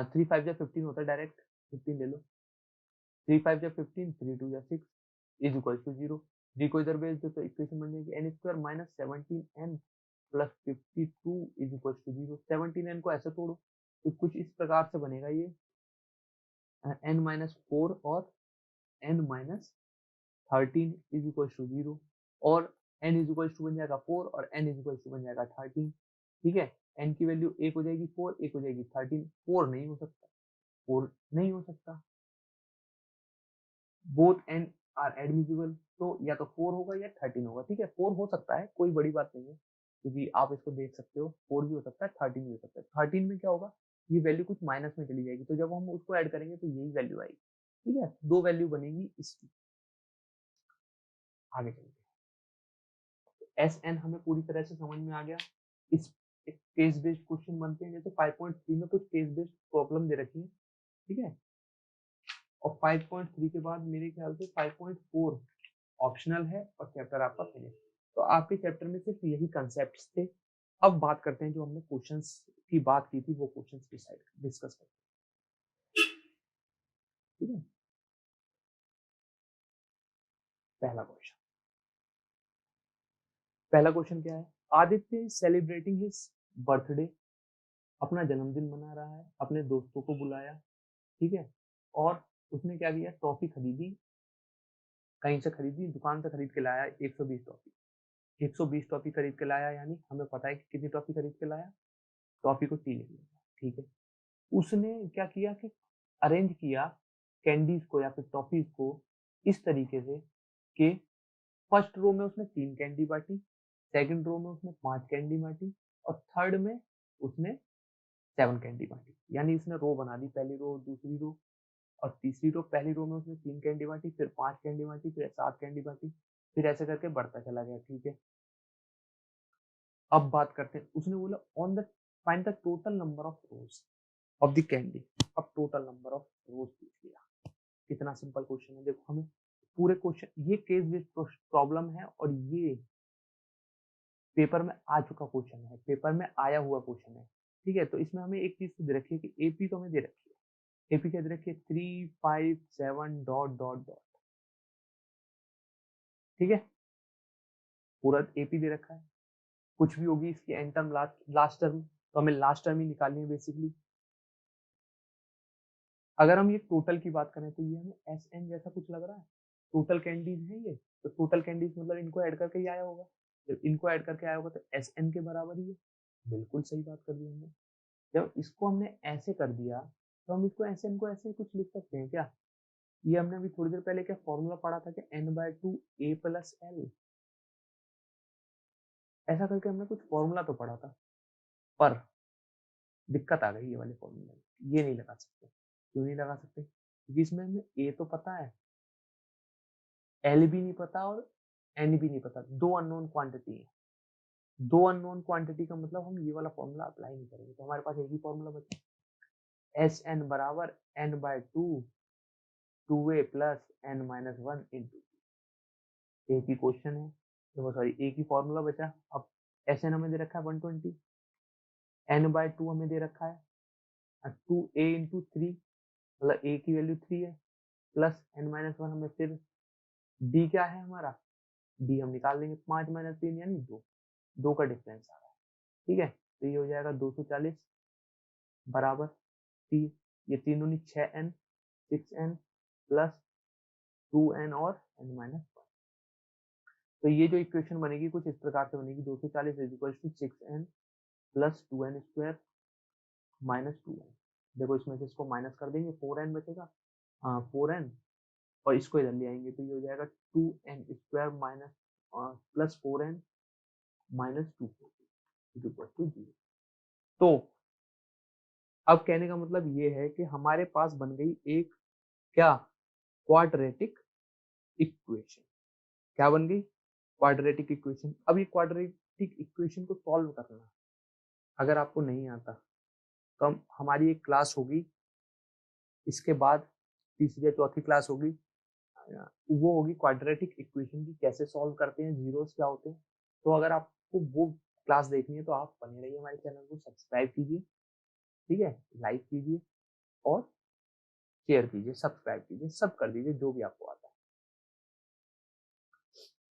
3 5 15 होता है, डायरेक्ट 15 ले लो, 3 5 15, 3 2 6 इज इक्वल टू 0। 3 को इधर भेज दो तो इक्वेशन बन जाएगी n square minus 17n plus 52 is equal to 0। 17n को ऐसे तोड़ो तो कुछ इस प्रकार से बनेगा ये, n-4 और n-13 इज इक्वल टू 0, और n इज इक्वल टू बन जाएगा 4 और n इज इक्वल टू बन जाएगा 13। ठीक है, n की वैल्यू एक हो जाएगी 4, एक हो जाएगी 13, 4 नहीं हो सकता, 4 नहीं हो सकता, बोथ n आर एडमिसिबल, तो या तो 4 होगा या 13 होगा। ठीक है, 4 हो सकता है, कोई बड़ी बात नहीं है, क्योंकि आप इसको देख सकते हो, 4 भी हो सकता है, 13 भी हो सकता है। 13 में क्या होगा, ये वैल्यू कुछ माइनस में चली जाएगी, तो जब हम उसको ऐड करेंगे तो यही वैल्यू आएगी। ठीक है, दो वैल्यू बनेगी इसकी। आगे चलते हैं, एस एन हमें पूरी तरह से समझ में आ गया। इस एक केस बेस्ड क्वेश्चन बनते हैं, जैसे 5.3 में कुछ केस बेस्ड प्रॉब्लम दे रखी है। ठीक है, और 5.3 के बाद मेरे ख्याल से 5.4 ऑप्शनल है और चैप्टर आपका फिनिश। तो आपके चैप्टर में सिर्फ यही कंसेप्ट थे। अब बात करते हैं, जो हमने क्वेश्चंस की बात की थी वो क्वेश्चंस डिस्कस करते हैं। ठीक है, पहला क्वेश्चन, पहला क्वेश्चन क्या है, आदित्य सेलिब्रेटिंग हिज बर्थडे, अपना जन्मदिन मना रहा है, अपने दोस्तों को बुलाया। ठीक है, और उसने क्या किया, टॉफी खरीदी, कहीं से खरीदी, दुकान से खरीद के लाया 120 टॉफी। 120 टॉफी खरीद के लाया, यानी हमें पता है कि कितनी टॉफी खरीद के लाया, टॉफी को टी लिख लिया। ठीक है, उसने क्या किया कि अरेंज किया कैंडीज को या फिर टॉफीज को इस तरीके से कि फर्स्ट रो में उसने 3 कैंडी बांटी, सेकंड रो में उसने 5 कैंडी बांटी, और थर्ड में उसने 7 कैंडी बांटी। यानी उसने रो बना दी, पहली रो, दूसरी रो और तीसरी रो। पहली रो में उसने 3 कैंडी बांटी, फिर 5 कैंडी बांटी, फिर 7 कैंडी बांटी, फिर ऐसे करके बढ़ता चला गया। ठीक है, अब बात करते हैं, उसने बोला on the find the total number of rose of the candy. अब टोटल नंबर ऑफ रोज पूछ लिया, कितना सिंपल क्वेश्चन है। देखो हमें पूरे क्वेश्चन, ये केस बेस्ड प्रॉब्लम है और ये पेपर में आ चुका क्वेश्चन है, पेपर में आया हुआ क्वेश्चन है। ठीक है, तो इसमें हमें एक चीज तो दे रखी है कि एपी तो हमें दे रखी है, एपी क्या दे रखी है 3 5 7 डॉट डॉट डॉट। ठीक है, पूरा एपी दे रखा है, कुछ भी होगी इसकी एंड टर्म लास्ट टर्म, तो हमें लास्ट टर्म ही निकालनी है बेसिकली। अगर हम ये टोटल की बात करें तो ये हमें एस एन जैसा कुछ लग रहा है, टोटल कैंडीज है ये, तो टोटल कैंडीज मतलब इनको ऐड करके ही आया होगा, जब इनको ऐड करके आया होगा तो एस एन के बराबर ही है। बिल्कुल सही बात कर दी हमने। जब इसको हमने ऐसे कर दिया तो हम इसको एस एन को ऐसे कुछ लिख सकते हैं क्या? ये हमने अभी थोड़ी देर पहले क्या फॉर्मूला पढ़ा था कि n/2 a प्लस एल, ऐसा करके हमने कुछ फॉर्मूला तो पढ़ा था, पर दिक्कत आ गई ये वाले फॉर्मूले में, ये नहीं लगा सकते। क्यों नहीं लगा सकते? क्योंकि इसमें हमें ए तो पता है, एल भी नहीं पता और एन भी नहीं पता, दो अननोन क्वांटिटी है। दो अननोन क्वांटिटी का मतलब हम ये वाला फॉर्मूला अप्लाई नहीं करेंगे, तो हमारे पास एक ही फॉर्मूला बचा, एस एन बराबर n/2 2a plus n-1 into, एक ही क्वेश्चन है, देखो सॉरी एक ही फॉर्मूला बचा। अब एस एन हमें दे रखा है 120, n/2 हमें दे रखा है 2a इंटू 3, मतलब a की वैल्यू 3 है, प्लस n-1 हमें फिर d क्या है हमारा, d हम निकाल लेंगे 5 माइनस 3 यानी 2, 2 का डिफरेंस आ रहा है। ठीक है, तो ये हो जाएगा 240 बराबर 3, ये तीन दूनी 6n 6n प्लस 2n और n-1। तो ये जो इक्वेशन बनेगी कुछ इस प्रकार से बनेगी, 240 is equal to 6n plus 2n square minus 2n। देखो इसमें से इसको माइनस कर देंगे, 4n बचेगा, हाँ 4n, और इसको इधर ले आएंगे तो ये हो जाएगा 2n square minus plus 4n minus 2 is equal to 0। तो अब कहने का मतलब ये है कि हमारे पास बन गई एक क्या, क्वाड्रेटिक इक्वेशन। क्या बन गई? Quadratic equation. अब ये क्वाड्रेटिक इक्वेशन को सॉल्व करना अगर आपको नहीं आता तो हमारी एक क्लास होगी, इसके बाद तीसरी या चौथी क्लास होगी, वो होगी क्वाड्रेटिक इक्वेशन की कैसे सॉल्व करते हैं, जीरोस क्या होते हैं। तो अगर आपको वो क्लास देखनी है तो आप बने रहिए, हमारे चैनल को सब्सक्राइब कीजिए, ठीक है, लाइक कीजिए और शेयर कीजिए, सब्सक्राइब कीजिए, सब कर दीजिए जो भी आपको आता है।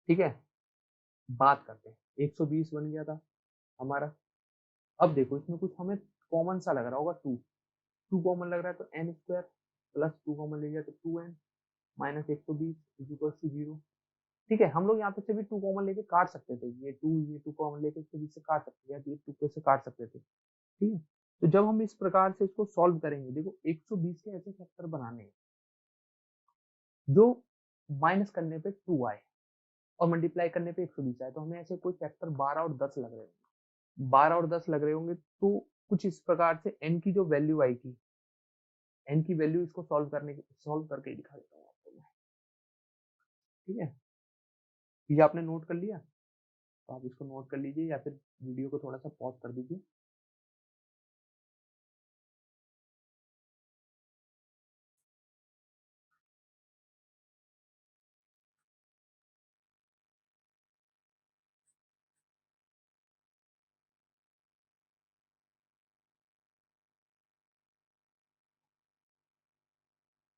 ठीक है, बात करते हैं, 120 बन गया था हमारा। अब देखो इसमें कुछ हमें कॉमन सा लग रहा होगा, 2 कॉमन लग रहा है तो n स्क्वायर प्लस 2 कॉमन ले लिया तो 2n minus 120 is equal to 0। ठीक है, हम लोग यहाँ पे से भी 2 कॉमन लेके काट सकते थे, ये 2 कॉमन लेके इसके बीच से काट सकते थे, ये 2 से काट सकते थे। ठीक है, तो जब हम इस प्रकार से इसको सॉल्व करेंगे, देखो 120 के ऐसे फैक्टर बनाने हैं जो माइनस करने पे 2 आए और मल्टीप्लाई करने पे 120 आए, तो हमें ऐसे कोई फैक्टर 12 और 10 लग रहे होंगे, 12 और 10 लग रहे होंगे। तो कुछ इस प्रकार से n की जो वैल्यू आएगी, n की वैल्यू इसको सॉल्व करके ही दिखा देता हूँ आपको मैं। ठीक है, ये आपने नोट कर लिया, तो आप इसको नोट कर लीजिए या फिर वीडियो को थोड़ा सा पॉज कर दीजिए।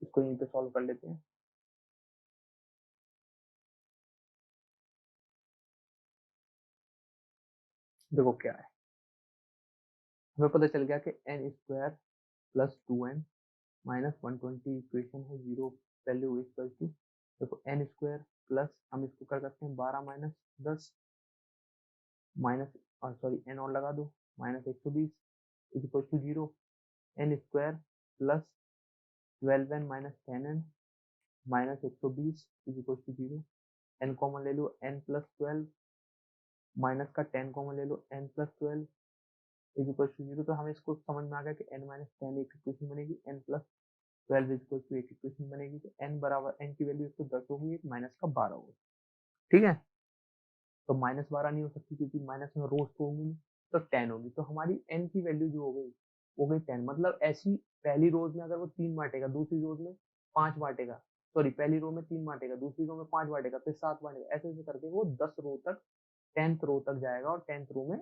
इसको यहीं पे सॉल्व कर लेते हैं। देखो क्या है, हमें पता चल गया कि n square plus 2n minus 120 equation है, जीरो वैल्यू इक्वल टू, देखो n स्क्वायर प्लस हम इसको कर सकते हैं 12 माइनस 10 माइनस, और सॉरी n और लगा दो, minus 120 is equal to 0, n square plus 12n minus 10n minus 120 is equal to 0, n common ले लो, n प्लस 12 माइनस का 10 कॉमन ले लो, n plus 12 is equal to 0। तो हमें इसको समझ में आ गया कि n माइनस 10 एक इक्वेशन बनेगी, n plus 12 is equal to एक इक्वेशन बनेगी। तो n बराबर, n की वैल्यू 110 होगी, एक माइनस का 12 होगा। ठीक है, तो माइनस 12 नहीं हो सकती क्योंकि माइनस में रोज तो होंगी नहीं, तो 10 होगी। तो हमारी n की वैल्यू जो हो गई 10, मतलब ऐसी पहली रोज में अगर वो 3 बांटेगा, दूसरी रोज में 5 बांटेगा, सॉरी पहली रो में 3 बांटेगा, दूसरी रो में 5 बांटेगा, फिर 7 बांटेगा, ऐसे ऐसे करके वो 10 रो तक 10th रो तक जाएगा और 10th रो में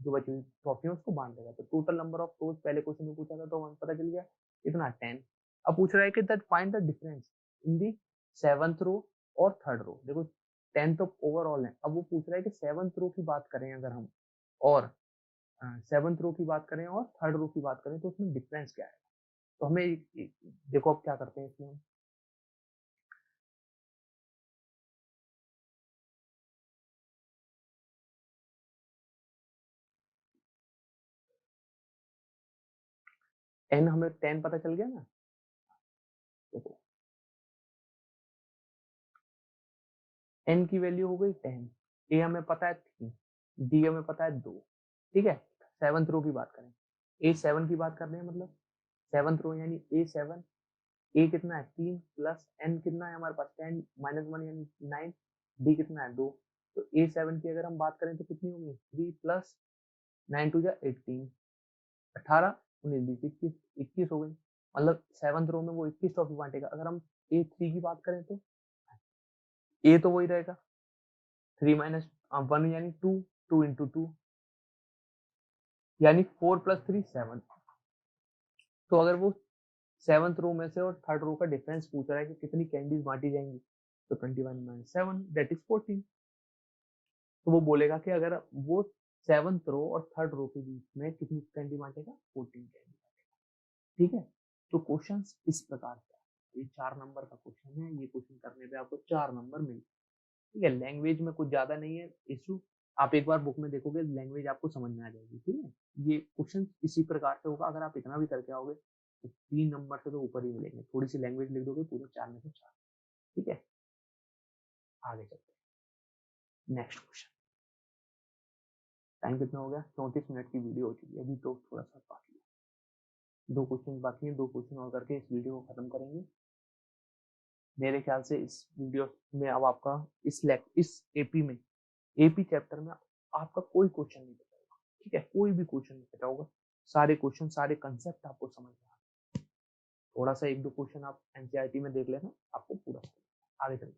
जो बची हुई ट्रॉफी है उसको बांट देगा। तो टोटल नंबर ऑफ रोज पहले क्वेश्चन में पूछा था तो हमें पता चल गया इतना 10। अब पूछ रहा है कि that find the difference in the 7th रो और 3rd रो। देखो 10 तो ओवरऑल है, अब वो पूछ रहा है कि 7th रो की बात करें अगर हम और 7th रो की बात करें और 3rd रो की बात करें तो उसमें डिफरेंस क्या है। तो हमें देखो अब क्या करते हैं इसमें हम n हमें 10 पता चल गया ना। देखो n की वैल्यू हो गई 10, a हमें पता है 3, d हमें पता है 2। ठीक है, 7th रो की बात करें, a 7 की बात कर रहे हैं, मतलब 7th रो यानी a 7, a कितना है 3 प्लस n कितना है हमारे पास 10 माइनस 1 यानी 9, d कितना है 2। तो a 7 की अगर हम बात करें तो कितनी होगी 3 प्लस 9 टू जा 18, 18 19 20 21 21 हो गई। मतलब 7th रो में वो 21 ट्रॉफी बांटेगा। अगर हम a 3 की बात करें तो a तो वही रहेगा 3 माइनस 1 यानी 2, 2 इंटू 2 यानी 4 प्लस 3 7। तो अगर वो 7th रो में से और 3rd रो का डिफरेंस पूछ रहा है कि कितनी कैंडीज बांटी जाएंगी तो 21 माइनस 7 दैट इज 14। तो वो बोलेगा कि अगर वो 7th रो और 3rd रो के बीच में कितनी कैंडी बांटेगा 14 कैंडी। ठीक है, तो क्वेश्चन इस प्रकार का ये 4 नंबर का क्वेश्चन है। ये क्वेश्चन करने पे आपको 4 नंबर मिले। ठीक है, लैंग्वेज में कुछ ज्यादा नहीं है इशू, आप एक बार बुक में देखोगे लैंग्वेज आपको समझ में आ जाएगी। ठीक है, ये क्वेश्चन इसी प्रकार से होगा। अगर आप इतना भी करके आओगे तो 3 नंबर से तो ऊपर ही मिलेंगे। थोड़ी सी लैंग्वेज लिख दोगे पूरे 4 में से 4। ठीक है, आगे चलते हैं नेक्स्ट क्वेश्चन। टाइम कितना हो गया 34 मिनट की वीडियो हो चुकी है, अभी तो थोड़ा सा बाकी है, 2 क्वेश्चन बाकी हैं, 2 क्वेश्चन और करके इस वीडियो को खत्म करेंगे। मेरे ख्याल से इस वीडियो में अब आपका इस एपी में एपी चैप्टर में आपका कोई क्वेश्चन नहीं बचा होगा। ठीक है, कोई भी क्वेश्चन नहीं बचा होगा, सारे क्वेश्चन सारे कंसेप्ट आपको समझ में आ। थोड़ा सा 1-2 क्वेश्चन आप एनसीईआरटी में देख लेना, आपको पूरा समझ। आगे चलते,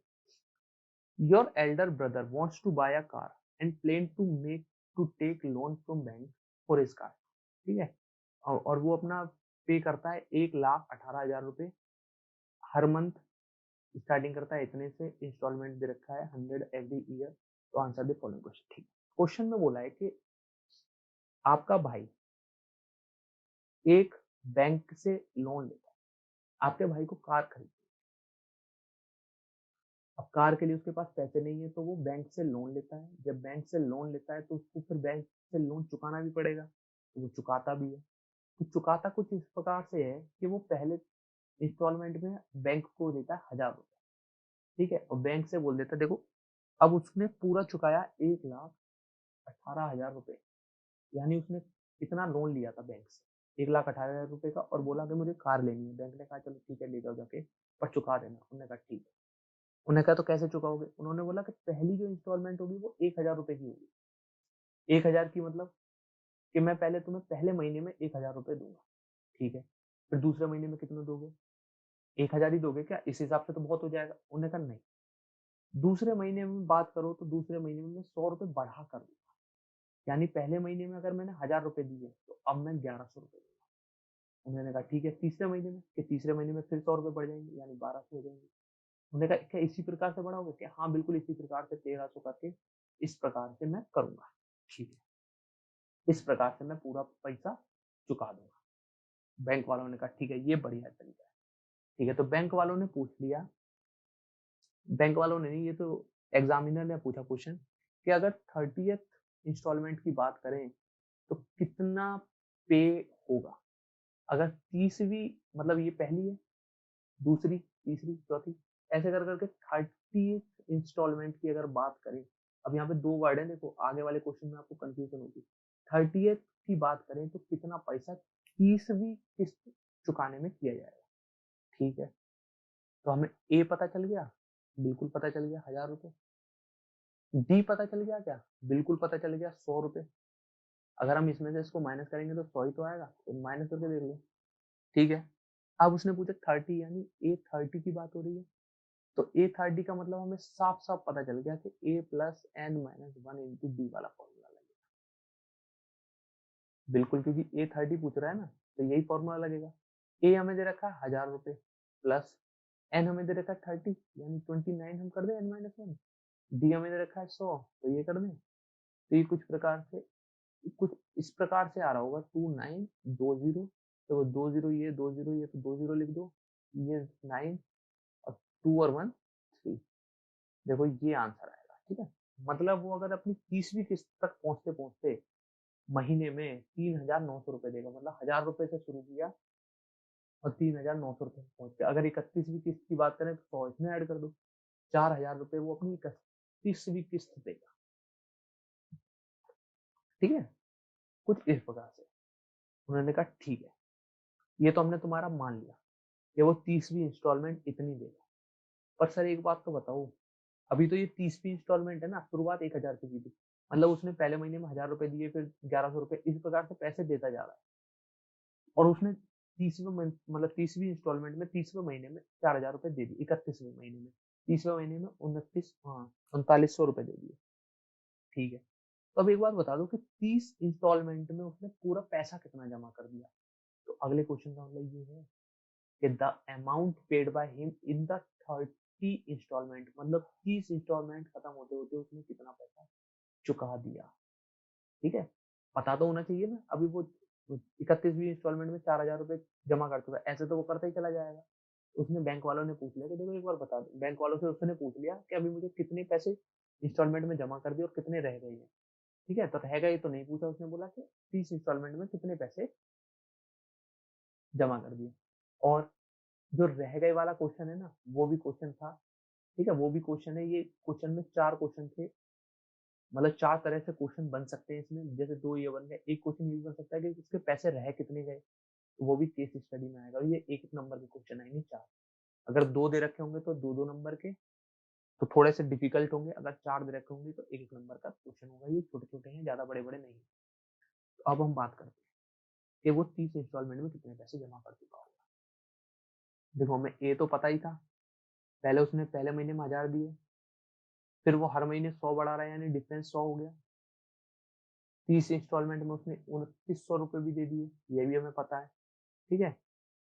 your elder brother wants to buy a car and plan to take loan from bank for his car. ठीक है, और वो अपना पे करता है 1,18,000 रुपए हर मंथ, स्टार्टिंग करता है इतने से, इंस्टॉलमेंट दे रखा है 100 एवरी ईयर। तो आंसर द फॉलोइंग क्वेश्चन। ठीक, क्वेश्चन में बोला है कि आपका भाई एक बैंक से लोन लेता है, आपके भाई को कार खरीदनी। अब कार के लिए उसके पास पैसे नहीं है तो वो बैंक से लोन लेता है। जब बैंक से लोन लेता है तो उसको फिर बैंक से लोन चुकाना भी पड़ेगा, तो वो चुकाता भी है। तो चुकाता कुछ इस प्रकार से है कि वो पहले इंस्टॉलमेंट में बैंक को देता है 1,000 रुपए। ठीक है, और बैंक से बोल देता है देखो अब उसने पूरा चुकाया 1,18,000 रुपए, यानी उसने कितना लोन लिया था बैंक से 1,18,000 रुपए का, और बोला कि मुझे कार लेनी है। बैंक ने कहा चलो ठीक है ले जाओ जाके, पर चुका देना। उन्होंने कहा ठीक है। उन्होंने कहा तो कैसे चुकाओगे, उन्होंने बोला कि पहली जो इंस्टॉलमेंट होगी वो 1,000 रुपए की होगी। 1,000 की मतलब कि मैं पहले तुम्हें पहले महीने में 1,000 रुपए दूंगा। ठीक है, फिर दूसरे महीने में कितने दोगे, 1,000 ही दोगे क्या, इस हिसाब से तो बहुत हो जाएगा। उन्होंने कहा नहीं, दूसरे महीने में बात करो तो दूसरे महीने में मैं 100 रुपए बढ़ा कर दूंगा। यानी पहले महीने में अगर मैंने 1,000 रुपए दिए तो अब मैं 1,100 रुपए दूंगा। उन्होंने कहा ठीक है, तीसरे महीने में, कि तीसरे महीने में फिर 100 रुपए बढ़ जाएंगे यानी 1,200 हो जाएंगे। उन्होंने कहा क्या इसी प्रकार से बढ़ाओगे क्या, हाँ बिल्कुल इसी प्रकार से 1,300 करके इस प्रकार से मैं करूंगा। ठीक है, इस प्रकार से मैं पूरा पैसा चुका दूंगा। बैंक वालों ने कहा ठीक है ये बढ़िया तरीका है। ठीक है, तो बैंक वालों ने पूछ लिया, बैंक वालों ने नहीं, ये तो एग्जामिनर ने पूछा क्वेश्चन कि अगर 30th इंस्टॉलमेंट की बात करें तो कितना पे होगा। अगर 30वीं मतलब ये पहली है, दूसरी, तीसरी, चौथी, ऐसे कर करके 30th इंस्टॉलमेंट की अगर बात करें। अब यहाँ पे 2 वर्ड है, देखो आगे वाले क्वेश्चन में आपको कंफ्यूजन होगी। 30th की बात करें तो कितना पैसा 30वीं किस्त चुकाने में किया जाएगा। ठीक है, तो हमें ए पता चल गया, बिल्कुल पता चल गया 1,000 रुपए। डी पता चल गया क्या, बिल्कुल पता चल गया 100 रुपए। अगर हम इसमें से इसको माइनस करेंगे तो 100 ही तो आएगा, तो माइनस करके देख लो। ठीक है, अब उसने पूछा 30 यानी A30 की बात हो रही है, तो A30 का मतलब हमें साफ साफ पता चल गया कि A plus N minus one into d वाला फॉर्मूला लगेगा। बिल्कुल, क्योंकि A30 पूछ रहा है ना, तो यही फॉर्मूला लगेगा। A हमें दे रखा है 1000 रुपए प्लस एन हमें दे रखा है 30 यानी 29 हम कर दें एन माइनस वन, डी हमें दे रखा है 100 तो ये कर दें। तो ये कुछ इस प्रकार से आ रहा होगा 2920, तो वो 20 ये 20 ये तो 20 लिख दो, ये 9 और 2 और 1 3। देखो ये आंसर आएगा, ठीक है। मतलब वो अगर अपनी 30वीं किस्त तक पहुंचते पहुंचते महीने में 3900 रुपए देगा, मतलब 1000 रुपए से शुरू किया और 3900 रुपए पहुंच गया। अगर 31वीं किस्त की बात करें तो 100 इसमें ऐड कर दो, 4000 रुपए वो अपनी 31वीं किस्त देगा, ठीक है। कुछ इस प्रकार से उन्होंने कहा ठीक है, ये तो हमने तुम्हारा मान लिया कि वो 30वीं इंस्टॉलमेंट इतनी देगा। पर सर एक बात तो बताओ, अभी तो ये 30वीं इंस्टॉलमेंट है ना, शुरुआत 1000 से की थी, मतलब उसने पहले महीने में 1000 रुपए दिए, फिर 1100 रुपए, इस प्रकार से पैसे देता जा रहा है। और उसने 30वीं इंस्टॉलमेंट में 30वें महीने में 4000 रुपए दे दिए, 31वें महीने में, 30वें महीने में 3900 रुपए दे दिए, ठीक है। तो अब एक बात बता दो कि 30 इंस्टॉलमेंट में उसने पूरा पैसा कितना जमा कर दिया। तो अगले क्वेश्चन का मतलब ये है कि the amount paid by him in the 30 instalment, मतलब 30 इंस्टॉलमेंट खत्म होते होते उसने कितना पैसा चुका दिया, ठीक है। पता तो होना चाहिए ना, अभी वो 31वीं इंस्टॉलमेंट में 4000 रुपए जमा कर चुका है, ऐसे तो वो करता ही चला जाएगा। उसने बैंक वालों ने पूछ लिया कि देखो एक बार बता दो, बैंक वालों से उसने पूछ लिया कि अभी मुझे कितने पैसे इंस्टॉलमेंट में जमा कर दिए और कितने रह गए हैं, ठीक है। तो रह गए तो नहीं पूछा, उसने बोला कि 30 इंस्टॉलमेंट में कितने पैसे जमा कर दिए। और जो रह गए वाला क्वेश्चन है ना, वो भी क्वेश्चन था, ठीक है, वो भी क्वेश्चन है। ये क्वेश्चन में 4 क्वेश्चन थे, मतलब 4 तरह से क्वेश्चन बन सकते हैं इसमें, जैसे 2 ये बन गए, एक क्वेश्चन ये भी बन सकता है कि इसके पैसे रह कितने गए, तो वो भी केस स्टडी में आएगा। ये एक नंबर के क्वेश्चन आएंगे 4। अगर 2 दे रखे होंगे तो 2-2 नंबर के, तो थोड़े से डिफिकल्ट होंगे। अगर 4 दे रखे होंगे तो 1-1 नंबर का क्वेश्चन होगा। ये छोटे-छोटे हैं, ज्यादा बड़े-बड़े नहीं। तो अब हम बात करते हैं कि वो 30 इंस्टॉलमेंट में कितने पैसे जमा कर चुका होगा। देखो हमें ए तो पता ही था, पहले उसने पहले महीने में 1000 दिए, फिर वो हर महीने 100 बढ़ा रहा है, यानी डिफरेंस 100 हो गया। 30 इंस्टॉलमेंट में उसने 2900 रुपए भी दे दिए, ये भी हमें पता है, ठीक है।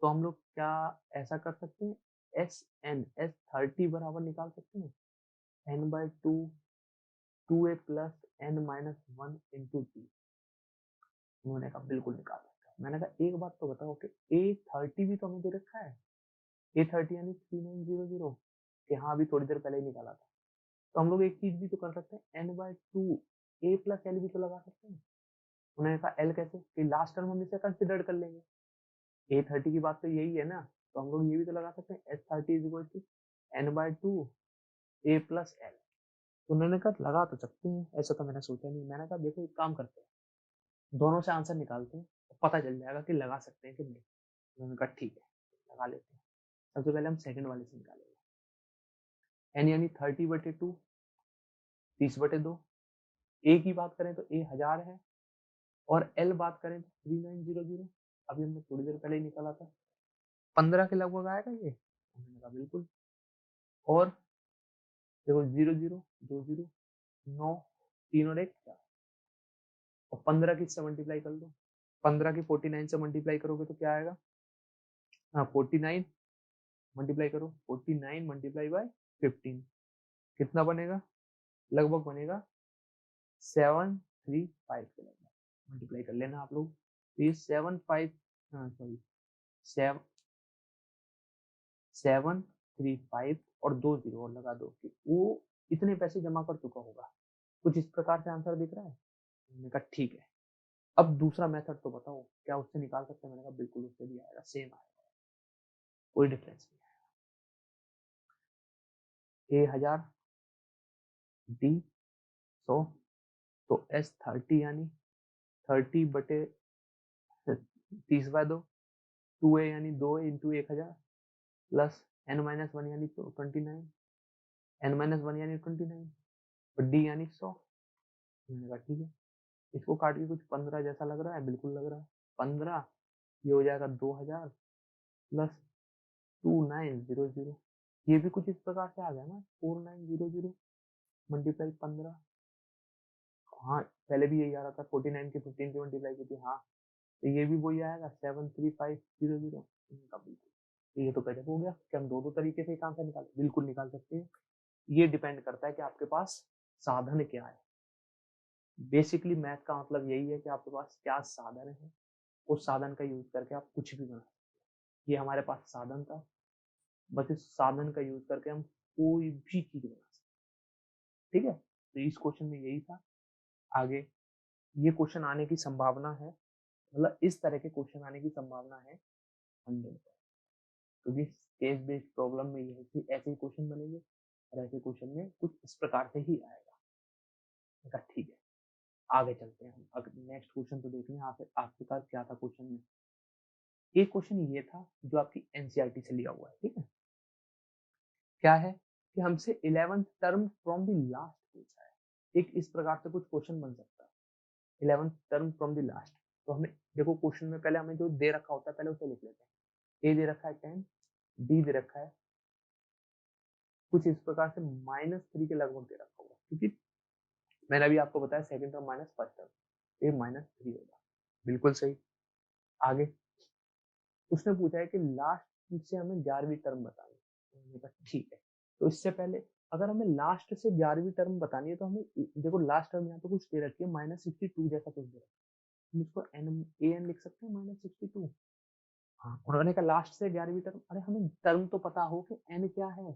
तो हम लोग क्या ऐसा कर सकते हैं, S30 बराबर निकाल सकते हैं n/2 2a plus n minus one into T. उन्होंने कहा बिल्कुल निकाल सकते हैं। मैंने कहा एक बात तो बताओ कि A30 भी तो हमें दे रखा है, A30 यानी 3900, कि हाँ अभी थोड़ी देर पहले ही निकाला था। तो हम लोग एक चीज भी तो कर सकते हैं, n/2 a प्लस एल भी तो लगा सकते हैं। उन्होंने कहा एल कैसे, कि लास्ट टर्म हम इसे कंसिडर कर लेंगे। A30 की बात तो यही है ना, तो हम लोग ये भी तो लगा सकते हैं S30 is equal to n/2 a plus l. तो उन्होंने कहा लगा तो सकते हैं, ऐसा तो मैंने सोचा नहीं। मैंने कहा देखो एक काम करते हैं, दोनों से आंसर निकालते हैं, पता चल जाएगा कि लगा सकते हैं कि नहीं। उन्होंने कहा ठीक है लगा लेते हैं। सबसे पहले हम सेकंड वाले से निकालेंगे, n यानी 30/2, 30/2। ए की बात करें तो ए 1000 है, और एल बात करें तो 3900, अभी हमने थोड़ी देर पहले ही निकाला था। 15 के लगभग आएगा ये, हमने कहा बिल्कुल। और देखो 00 20 9 3 और 1 4, और 15 की 7 मल्टीप्लाई कर दो, 15 की 49 से मल्टीप्लाई करोगे तो क्या आएगा, हाँ 49 मल्टीप्लाई करो, 49 मल्टीप्लाई बाय 15 कितना बनेगा, लगभग बनेगा 735 के लगभग। मल्टीप्लाई कर लेना आप लोग, तो ये 75, हाँ सॉरी 735 और 2 जीरो और लगा दो कि वो इतने पैसे जमा कर चुका होगा। कुछ इस प्रकार से आंसर दिख रहा है। मैंने कहा ठीक है, अब दूसरा मेथड तो बताओ क्या उससे निकाल सकते हैं। मैंने कहा बिल्कुल उससे भी आएगा, सेम आएगा, कोई डिफरेंस नहीं आएगा। A1000 D100, तो S30 यानी 30/30/2, 2a यानी 2 इंटू 1000 प्लस n-1 यानी 29, n-1 यानी 29, और d यानी 100। मैंने कहा ठीक है, इसको काट के कुछ 15 जैसा लग रहा है, बिल्कुल लग रहा है 15, ये हो जाएगा 2000 प्लस 2900, ये भी कुछ इस प्रकार से आ गया ना, 4900 मल्टीप्लाई 15, हाँ पहले भी यही आ रहा था, 49 के 15 की मल्टीप्लाई की थी, हाँ तो ये भी वही आएगा 73500 इनका बिल्कुल। ये तो गजब हो गया कि हम दो तरीके से एक आंसर निकाल, बिल्कुल निकाल सकते हैं। ये डिपेंड करता है कि आपके पास साधन क्या है। बेसिकली मैथ का मतलब यही है कि आपके पास क्या साधन है, उस साधन का यूज करके आप कुछ भी बना सकते हैं। ये हमारे पास साधन था, बस इस साधन का यूज करके हम कोई भी चीज बना सकते हैं। ठीक है, तो इस क्वेश्चन में यही था। आगे ये क्वेश्चन आने की संभावना है, मतलब इस तरह के क्वेश्चन आने की संभावना है 100%, क्योंकि केस बेस्ड प्रॉब्लम में ये है कि ऐसे ही क्वेश्चन बनेंगे और ऐसे क्वेश्चन में कुछ इस प्रकार से ही आएगा। ठीक है, आगे चलते हैं हम। अगर नेक्स्ट क्वेश्चन तो देख लें आपके पास क्या था क्वेश्चन में। एक क्वेश्चन ये था जो आपकी एनसीईआरटी से लिया हुआ है। ठीक है, क्या है कि हमसे 11th term from the last पूछा है। एक इस प्रकार से कुछ क्वेश्चन बन सकता है, 11th term from the last. तो हमें देखो क्वेश्चन में पहले हमें जो दे रखा होता है पहले उसे लिख लेते हैं। ए दे रखा है 10, डी दे रखा है कुछ इस प्रकार से -3 के लगभग दे रखा होगा, क्योंकि मैंने अभी आपको बताया second term minus first term, ये -3 होगा, बिल्कुल सही। आगे उसने पूछा है कि लास्ट से हमें 11वीं टर्म बतानी है। मैंने कहा ठीक है, तो इससे पहले अगर हमें लास्ट से 11वीं टर्म बतानी है तो हमें देखो लास्ट टर्म यहाँ पे कुछ दे रखी है -62 जैसा कुछ दे रखा है, हम इसको एन लिख सकते हैं -62। हाँ, उन्होंने कहा लास्ट से 11वीं टर्म, अरे हमें टर्म तो पता हो कि एन क्या है,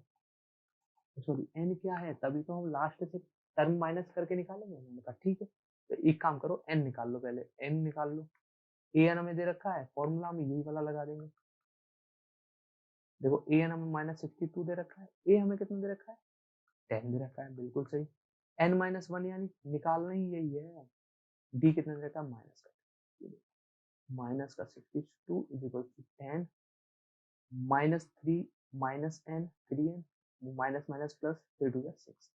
सॉरी एन क्या है, तभी तो हम लास्ट से टर्म माइनस करके निकालेंगे। मैंने कहा ठीक है, तो एक काम करो एन निकाल लो, पहले एन निकाल लो। ए एन हमें दे रखा है, फॉर्मूला हम यही वाला लगा देंगे। देखो ए एन हमें -62 दे रखा है, ए हमें कितना दे रखा है 10 दे रखा है, बिल्कुल सही। n-1 यानी निकालना ही यही है। डी कितना दे रखा है माइनस का 62 is equal to 10 -3 -n 3n minus minus plus 3 two 6,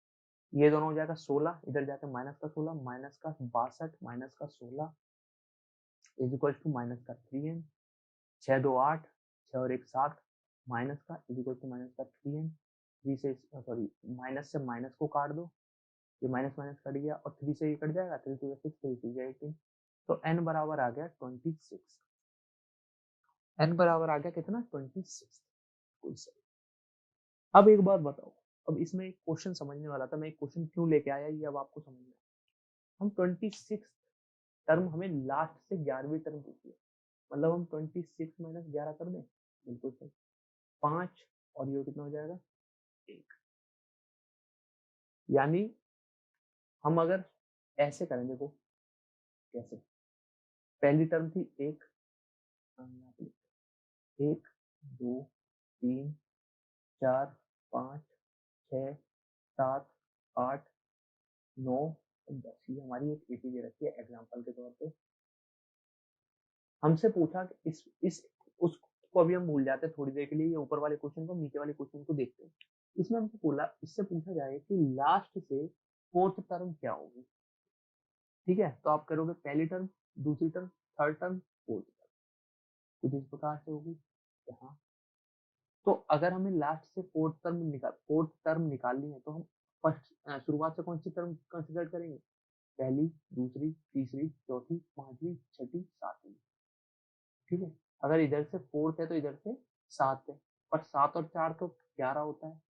ये दोनों हो जाएगा 16, इधर जाकर माइनस का 16 माइनस का 62 माइनस का 16 इज इक्वल टू माइनस का 3n, 6 2 8, 6 और 1 7 माइनस का इज इक्वल टू माइनस का 3n, 3 से सॉरी माइनस से माइनस को काट दो, ये माइनस माइनस कट गया और 3 से ये कट जाएगा, 3 टू 6 3 टू 18, तो n बराबर आ गया 26। n बराबर आ गया कितना 26, कोई सही। अब एक बात बताओ, अब इसमें एक क्वेश्चन समझने वाला था, मैं एक क्वेश्चन क्यों लेके आया ये अब आपको समझना है। हम 26 टर्म हमें लास्ट से 11वीं टर्म पूछी है, मतलब हम 26 माइनस 11 कर दें, बिल्कुल सही 5, और ये कितना हो जाएगा 1। यानी हम अगर ऐसे करें, देखो कैसे, पहली टर्म थी 1, 1 2 3 4 5 6 7 8 9 और 10, ये हमारी एक एपी दे रखी है एग्जाम्पल के तौर पे। हमसे पूछा कि इस उसको अभी हम भूल जाते हैं थोड़ी देर के लिए, ये ऊपर वाले क्वेश्चन को नीचे वाले क्वेश्चन को देखते हैं। इसमें हमसे बोला, इससे पूछा जाए कि लास्ट से फोर्थ टर्म क्या होगी। ठीक है, तो आप करोगे पहली टर्म, दूसरी term, third term, fourth term, कुछ इस प्रकार से होगी यहाँ। तो अगर हमें लास्ट से फोर्थ टर्म निकालनी है तो हम फर्स्ट शुरुआत से कौन सी टर्म कंसिडर करेंगे, पहली, दूसरी, तीसरी, चौथी, पांचवी, छठी, सातवीं। ठीक है, अगर इधर से फोर्थ है तो इधर से 7 है, पर 7 और 4 तो 11 होता है,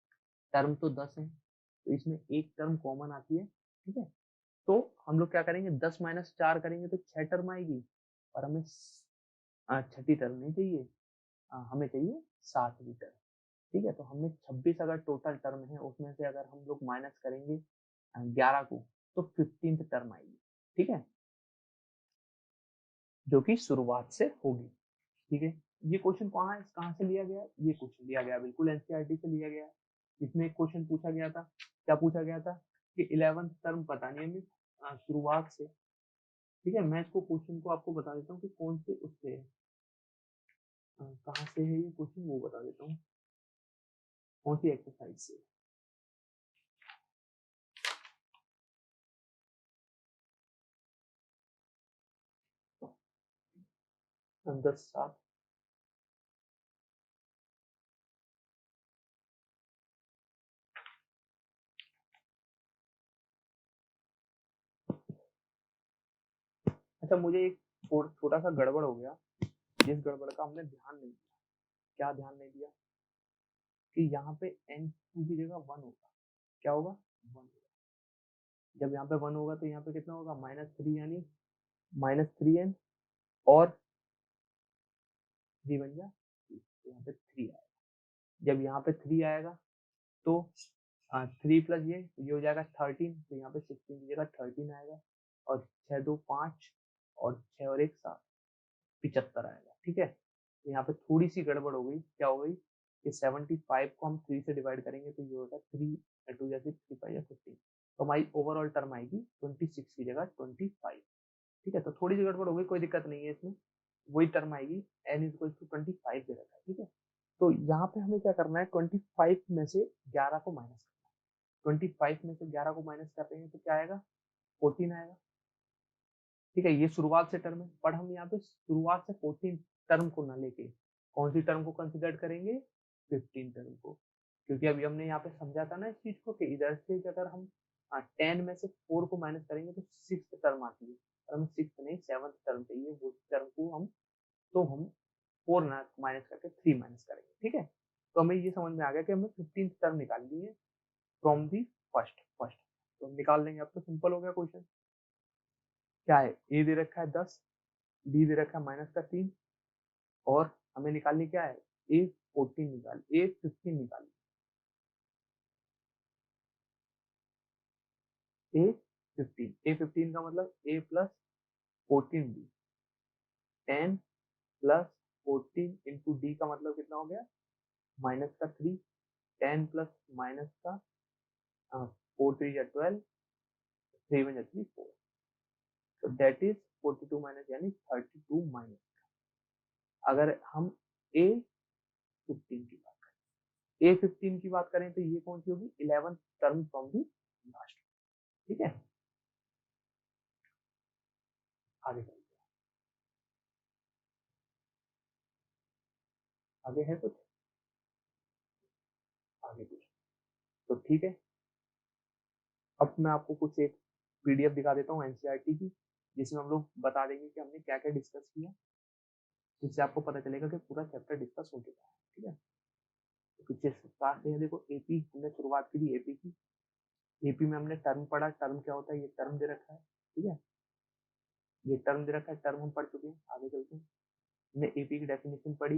टर्म तो 10 है, तो इसमें एक टर्म कॉमन आती है। ठीक है, तो हम लोग क्या करेंगे, 10 माइनस 4 करेंगे तो 6 टर्म आएगी, और हमें छठी टर्म नहीं चाहिए, हमें चाहिए 7वीं टर्म। ठीक है, तो हमने 26 अगर टोटल टर्म है, उसमें से अगर हम लोग माइनस करेंगे 11 को, तो 15th टर्म आएगी। ठीक है, जो कि शुरुआत से होगी। ठीक है, ये क्वेश्चन कहाँ से लिया गया, ये क्वेश्चन लिया गया बिल्कुल एनसीईआरटी से लिया गया। इसमें एक क्वेश्चन पूछा गया था, क्या पूछा गया था कि 11th टर्म पता नहीं हमें शुरुआत से। ठीक है, मैं इसको क्वेश्चन को आपको बता देता हूँ कि कौन से उससे है, कहाँ से है ये क्वेश्चन वो बता देता हूँ, कौन सी एक्सरसाइज से। 10 7 अच्छा मुझे एक छोटा सा गड़बड़ हो गया, जिस गड़बड़ का हमने ध्यान नहीं दिया। क्या ध्यान नहीं दिया कि यहाँ पे n2 की जगह 1 होगा। क्या होगा? 1 होगा। जब यहाँ पे 1 होगा तो यहाँ पे कितना होगा? -3, यानी -3n, और 3 बन जा 3, तो यहाँ पे 3 आएगा। जब यहाँ पे 3 आएगा तो 3 प्लस ये हो जाएगा 13, तो यहाँ पे 16 की जगह 13 आएगा, और 6 2 5, और 6 और 1 7, 75 आएगा। ठीक है, तो यहाँ पे थोड़ी सी गड़बड़ हो गई। क्या हो गई कि 75 को हम 3 से डिवाइड करेंगे तो ये होगा 3 2 जैसे 3 5 15, तो हमारी ओवरऑल टर्म आएगी 26 की जगह 25। ठीक है, तो थोड़ी सी गड़बड़ हो गई, कोई दिक्कत नहीं है इसमें, वही टर्म आएगी। n इक्वल टू 25 दे रखा है। ठीक है, तो यहाँ पे हमें क्या करना है, 25 में से 11 को माइनस करना है। 25 में से 11 को माइनस करेंगे तो क्या आएगा? 14 आएगा। ठीक है, ये शुरुआत से टर्म है, पर हम यहाँ पे शुरुआत से 14 टर्म को ना लेके कौन सी टर्म को कंसिडर करेंगे? 15 टर्म को, क्योंकि अभी हमने यहाँ पे समझा था ना इस चीज को कि इधर से अगर हम 10 में से 4 को माइनस करेंगे तो 6th टर्म आती है, और हमें 6th नहीं 7th टर्म चाहिए, वो टर्म को हम 4 ना माइनस करके 3 माइनस करेंगे। ठीक है, तो हमें ये समझ में आ गया कि हमें 15th टर्म निकालनी है फ्रॉम दी फर्स्ट, तो हम निकाल लेंगे। अब तो सिंपल हो गया क्वेश्चन। क्या है? ए दे रखा है 10, बी दे रखा है -3, और हमें निकालनी क्या है? ए 14 निकाल, ए 15 निकाल, ए 15 का मतलब A plus 14 D, 10 plus 14 into D का मतलब कितना हो गया? -3, 10 प्लस माइनस का 4 3 या 12, 3 1 3 4, तो दैट इज 42 माइनस, यानी 32 माइनस। अगर हम ए 15 की बात करें, ए 15 की बात करें तो ये कौन सी होगी? 11th term from the last. ठीक है, आगे चलते हैं। आगे है कुछ? आगे कुछ? तो ठीक है, अब मैं आपको कुछ एक पीडीएफ दिखा देता हूँ एनसीईआरटी की, जिसमें हम लोग बता देंगे कि हमने क्या क्या डिस्कस किया, जिससे आपको पता चलेगा कि पूरा चैप्टर डिस्कस हो चुका है। ठीक है, तो पीछे स्टार्ट से देखो, एपी हमने शुरुआत की थी, एपी की। एपी में हमने टर्म पढ़ा, टर्म क्या होता है, ये टर्म दे रखा है। ठीक है, ये टर्म दे रखा है, टर्म हम पढ़ चुके हैं। आगे चलते हैं, हमने एपी की डेफिनेशन पढ़ी।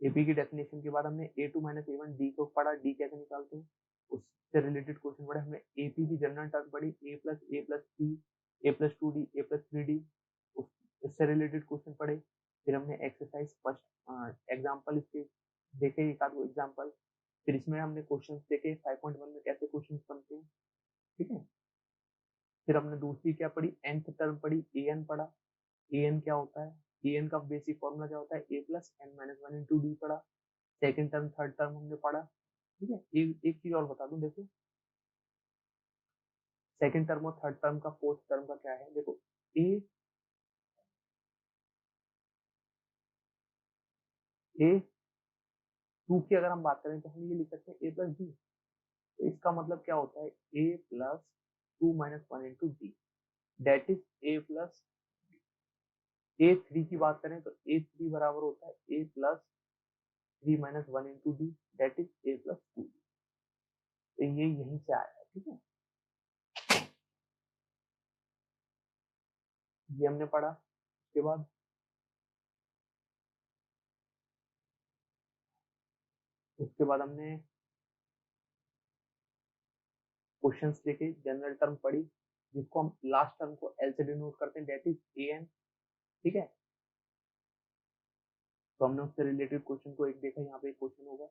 एपी की डेफिनेशन के बाद हमने A two minus A one D को पढ़ा, डी कैसे निकालते हैं, उससे रिलेटेड क्वेश्चन पढ़े। हमने एपी की जनरल टर्म पढ़ी, ए plus three, A plus to D, A plus three D, इससे रिलेटेड क्वेश्चन पढ़े। फिर हमने एक्सरसाइज फर्स्ट एग्जाम्पल इसके देखे, एक आध एग्जाम्पल। फिर इसमें हमने क्वेश्चन देखे 5.1 में कैसे क्वेश्चन बनते हैं। ठीक है, फिर हमने दूसरी क्या पढ़ी, nth टर्म पढ़ी, ए एन पढ़ा। ए एन क्या होता है, ए एन का बेसिक फॉर्मूला क्या होता है, A plus N minus one into D पढ़ा। सेकेंड टर्म थर्ड टर्म हमने पढ़ा। ठीक है, एक चीज और बता दूं, देखो सेकेंड टर्म और थर्ड टर्म का फोर्थ टर्म का क्या है, देखो ए ए टू की अगर हम बात करें तो हम ये लिख सकते हैं ए प्लस डी, तो इसका मतलब क्या होता है, A plus two minus one into D, that is A plus. A three की बात करें तो ए थ्री बराबर होता है A plus three minus one into D, that is A plus two. तो ये यहीं से आया है। ठीक है, ये हमने पढ़ा। उसके बाद हमने क्वेश्चंस देखे, जनरल टर्म पढ़ी, जिसको हम लास्ट टर्म को एल से डिनोट करते हैं, दैट इज ए एन। ठीक है, तो हमने उससे रिलेटेड क्वेश्चन को एक देखा, यहाँ पे एक क्वेश्चन होगा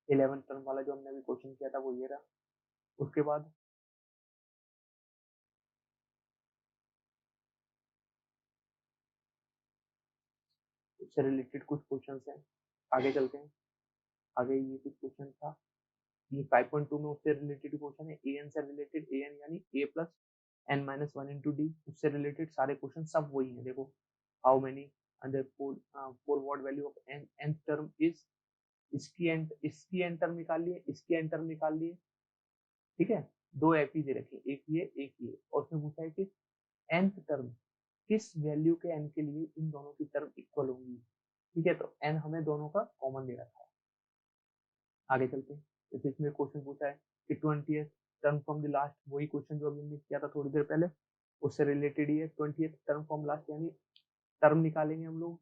11th टर्म वाला जो हमने अभी क्वेश्चन किया था, वो ये रहा। उसके बाद उससे रिलेटेड कुछ क्वेश्चन हैं, आगे चलते हैं। आगे ये कुछ क्वेश्चन था, ये 5.2 में उससे रिलेटेड क्वेश्चन है, ए एन से रिलेटेड, ए एन यानी A plus N minus one into D, उससे रिलेटेड सारे क्वेश्चन सब वही है। देखो how many under four what value of N, N term is, इसकी एन टर्म निकाल लिए, इसकी एन टर्म निकाल लिए। ठीक है, दो एपी दे रखे, एक ये, और उसमें पूछा है कि nth टर्म किस वैल्यू के n के लिए इन दोनों की टर्म इक्वल होंगी। ठीक है, तो n हमें दोनों का कॉमन दे रखा है। आगे चलते हैं। जैसे इसमें क्वेश्चन पूछा है कि 20th term from the last, वही क्वेश्चन जो अभी हमने किया था थोड़ी देर पहले, उससे रिलेटेड ही है। 20th टर्म फ्रॉम लास्ट यानी टर्म निकालेंगे हम लोग,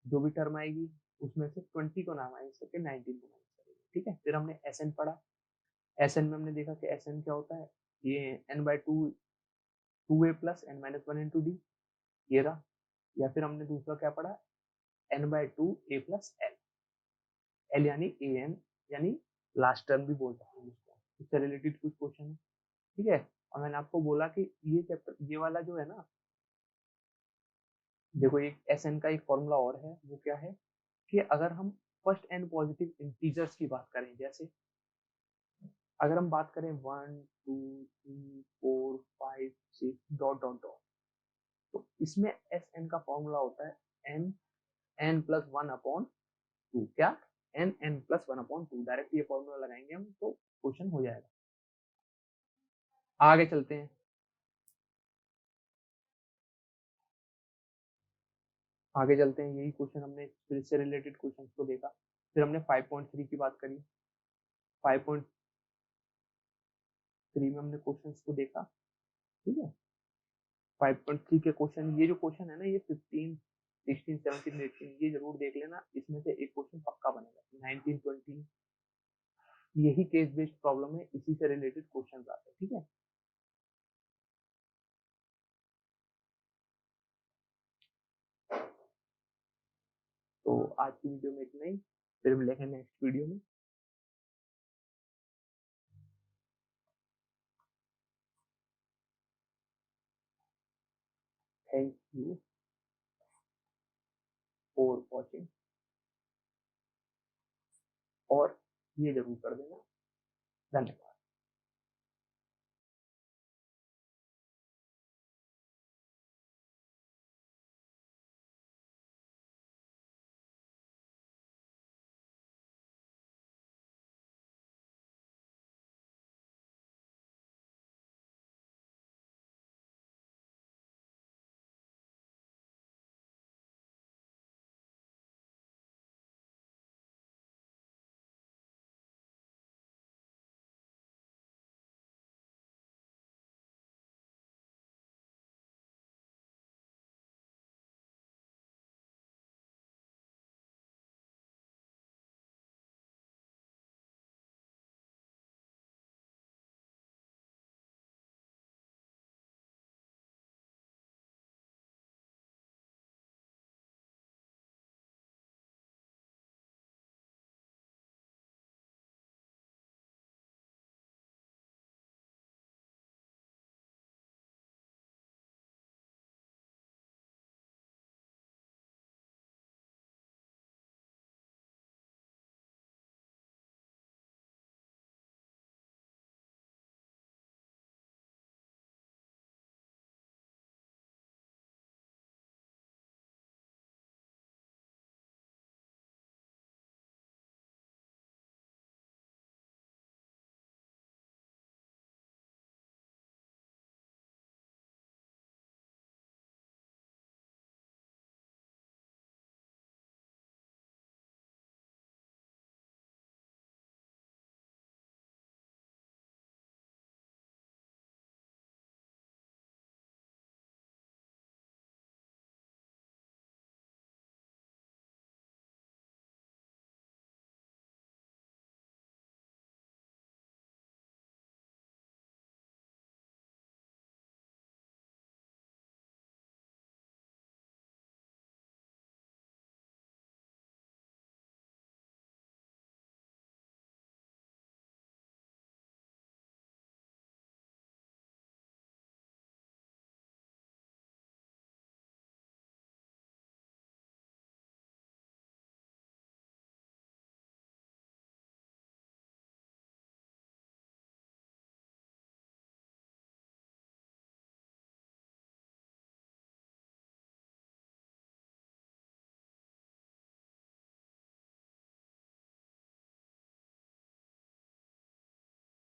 जो भी टर्म आएगी उसमें से 20 को ना माइनस करके 19 को माइनस करेंगे। ठीक है, फिर हमने Sn पढ़ा। Sn में हमने देखा कि Sn क्या होता है, ये n/2 2a plus n-1 into D, ये रहा। या फिर हमने दूसरा क्या पढ़ा, n/2 a प्लस l यानी an, यानी लास्ट टर्म भी बोल सकते हैं उसको। इससे रिलेटेड कुछ क्वेश्चन है। ठीक है, और मैंने आपको बोला कि ये चैप्टर, ये वाला जो है ना, देखो एक Sn का एक फॉर्मूला और है, वो क्या है कि अगर हम फर्स्ट एन पॉजिटिव इंटीजर्स की बात करें, जैसे अगर हम बात करें 1 2 3 4 5 6 डॉट डॉट डॉट, तो इसमें Sn का फॉर्मूला होता है n+1/2। क्या, n+1/2। डायरेक्ट ये फॉर्मूला लगाएंगे हम तो क्वेश्चन हो जाएगा। आगे चलते हैं। आगे चलते हैं, यही क्वेश्चन हमने फिर से रिलेटेड क्वेश्चन को देखा। फिर हमने 5.3 की बात करी। 5.3 में हमने क्वेश्चंस को देखा। ठीक है, 5.3 के क्वेश्चन, ये जो क्वेश्चन है ना, ये 15 16 17 18 ये जरूर देख लेना, इसमें से एक क्वेश्चन पक्का बनेगा। 19 20 यही केस बेस्ड प्रॉब्लम है, इसी से रिलेटेड क्वेश्चन आते हैं। ठीक है, तो आज की वीडियो में इतना ही, फिर मिलेंगे नेक्स्ट वीडियो में। थैंक यू फॉर वॉचिंग, और ये जरूर कर देना। धन्यवाद।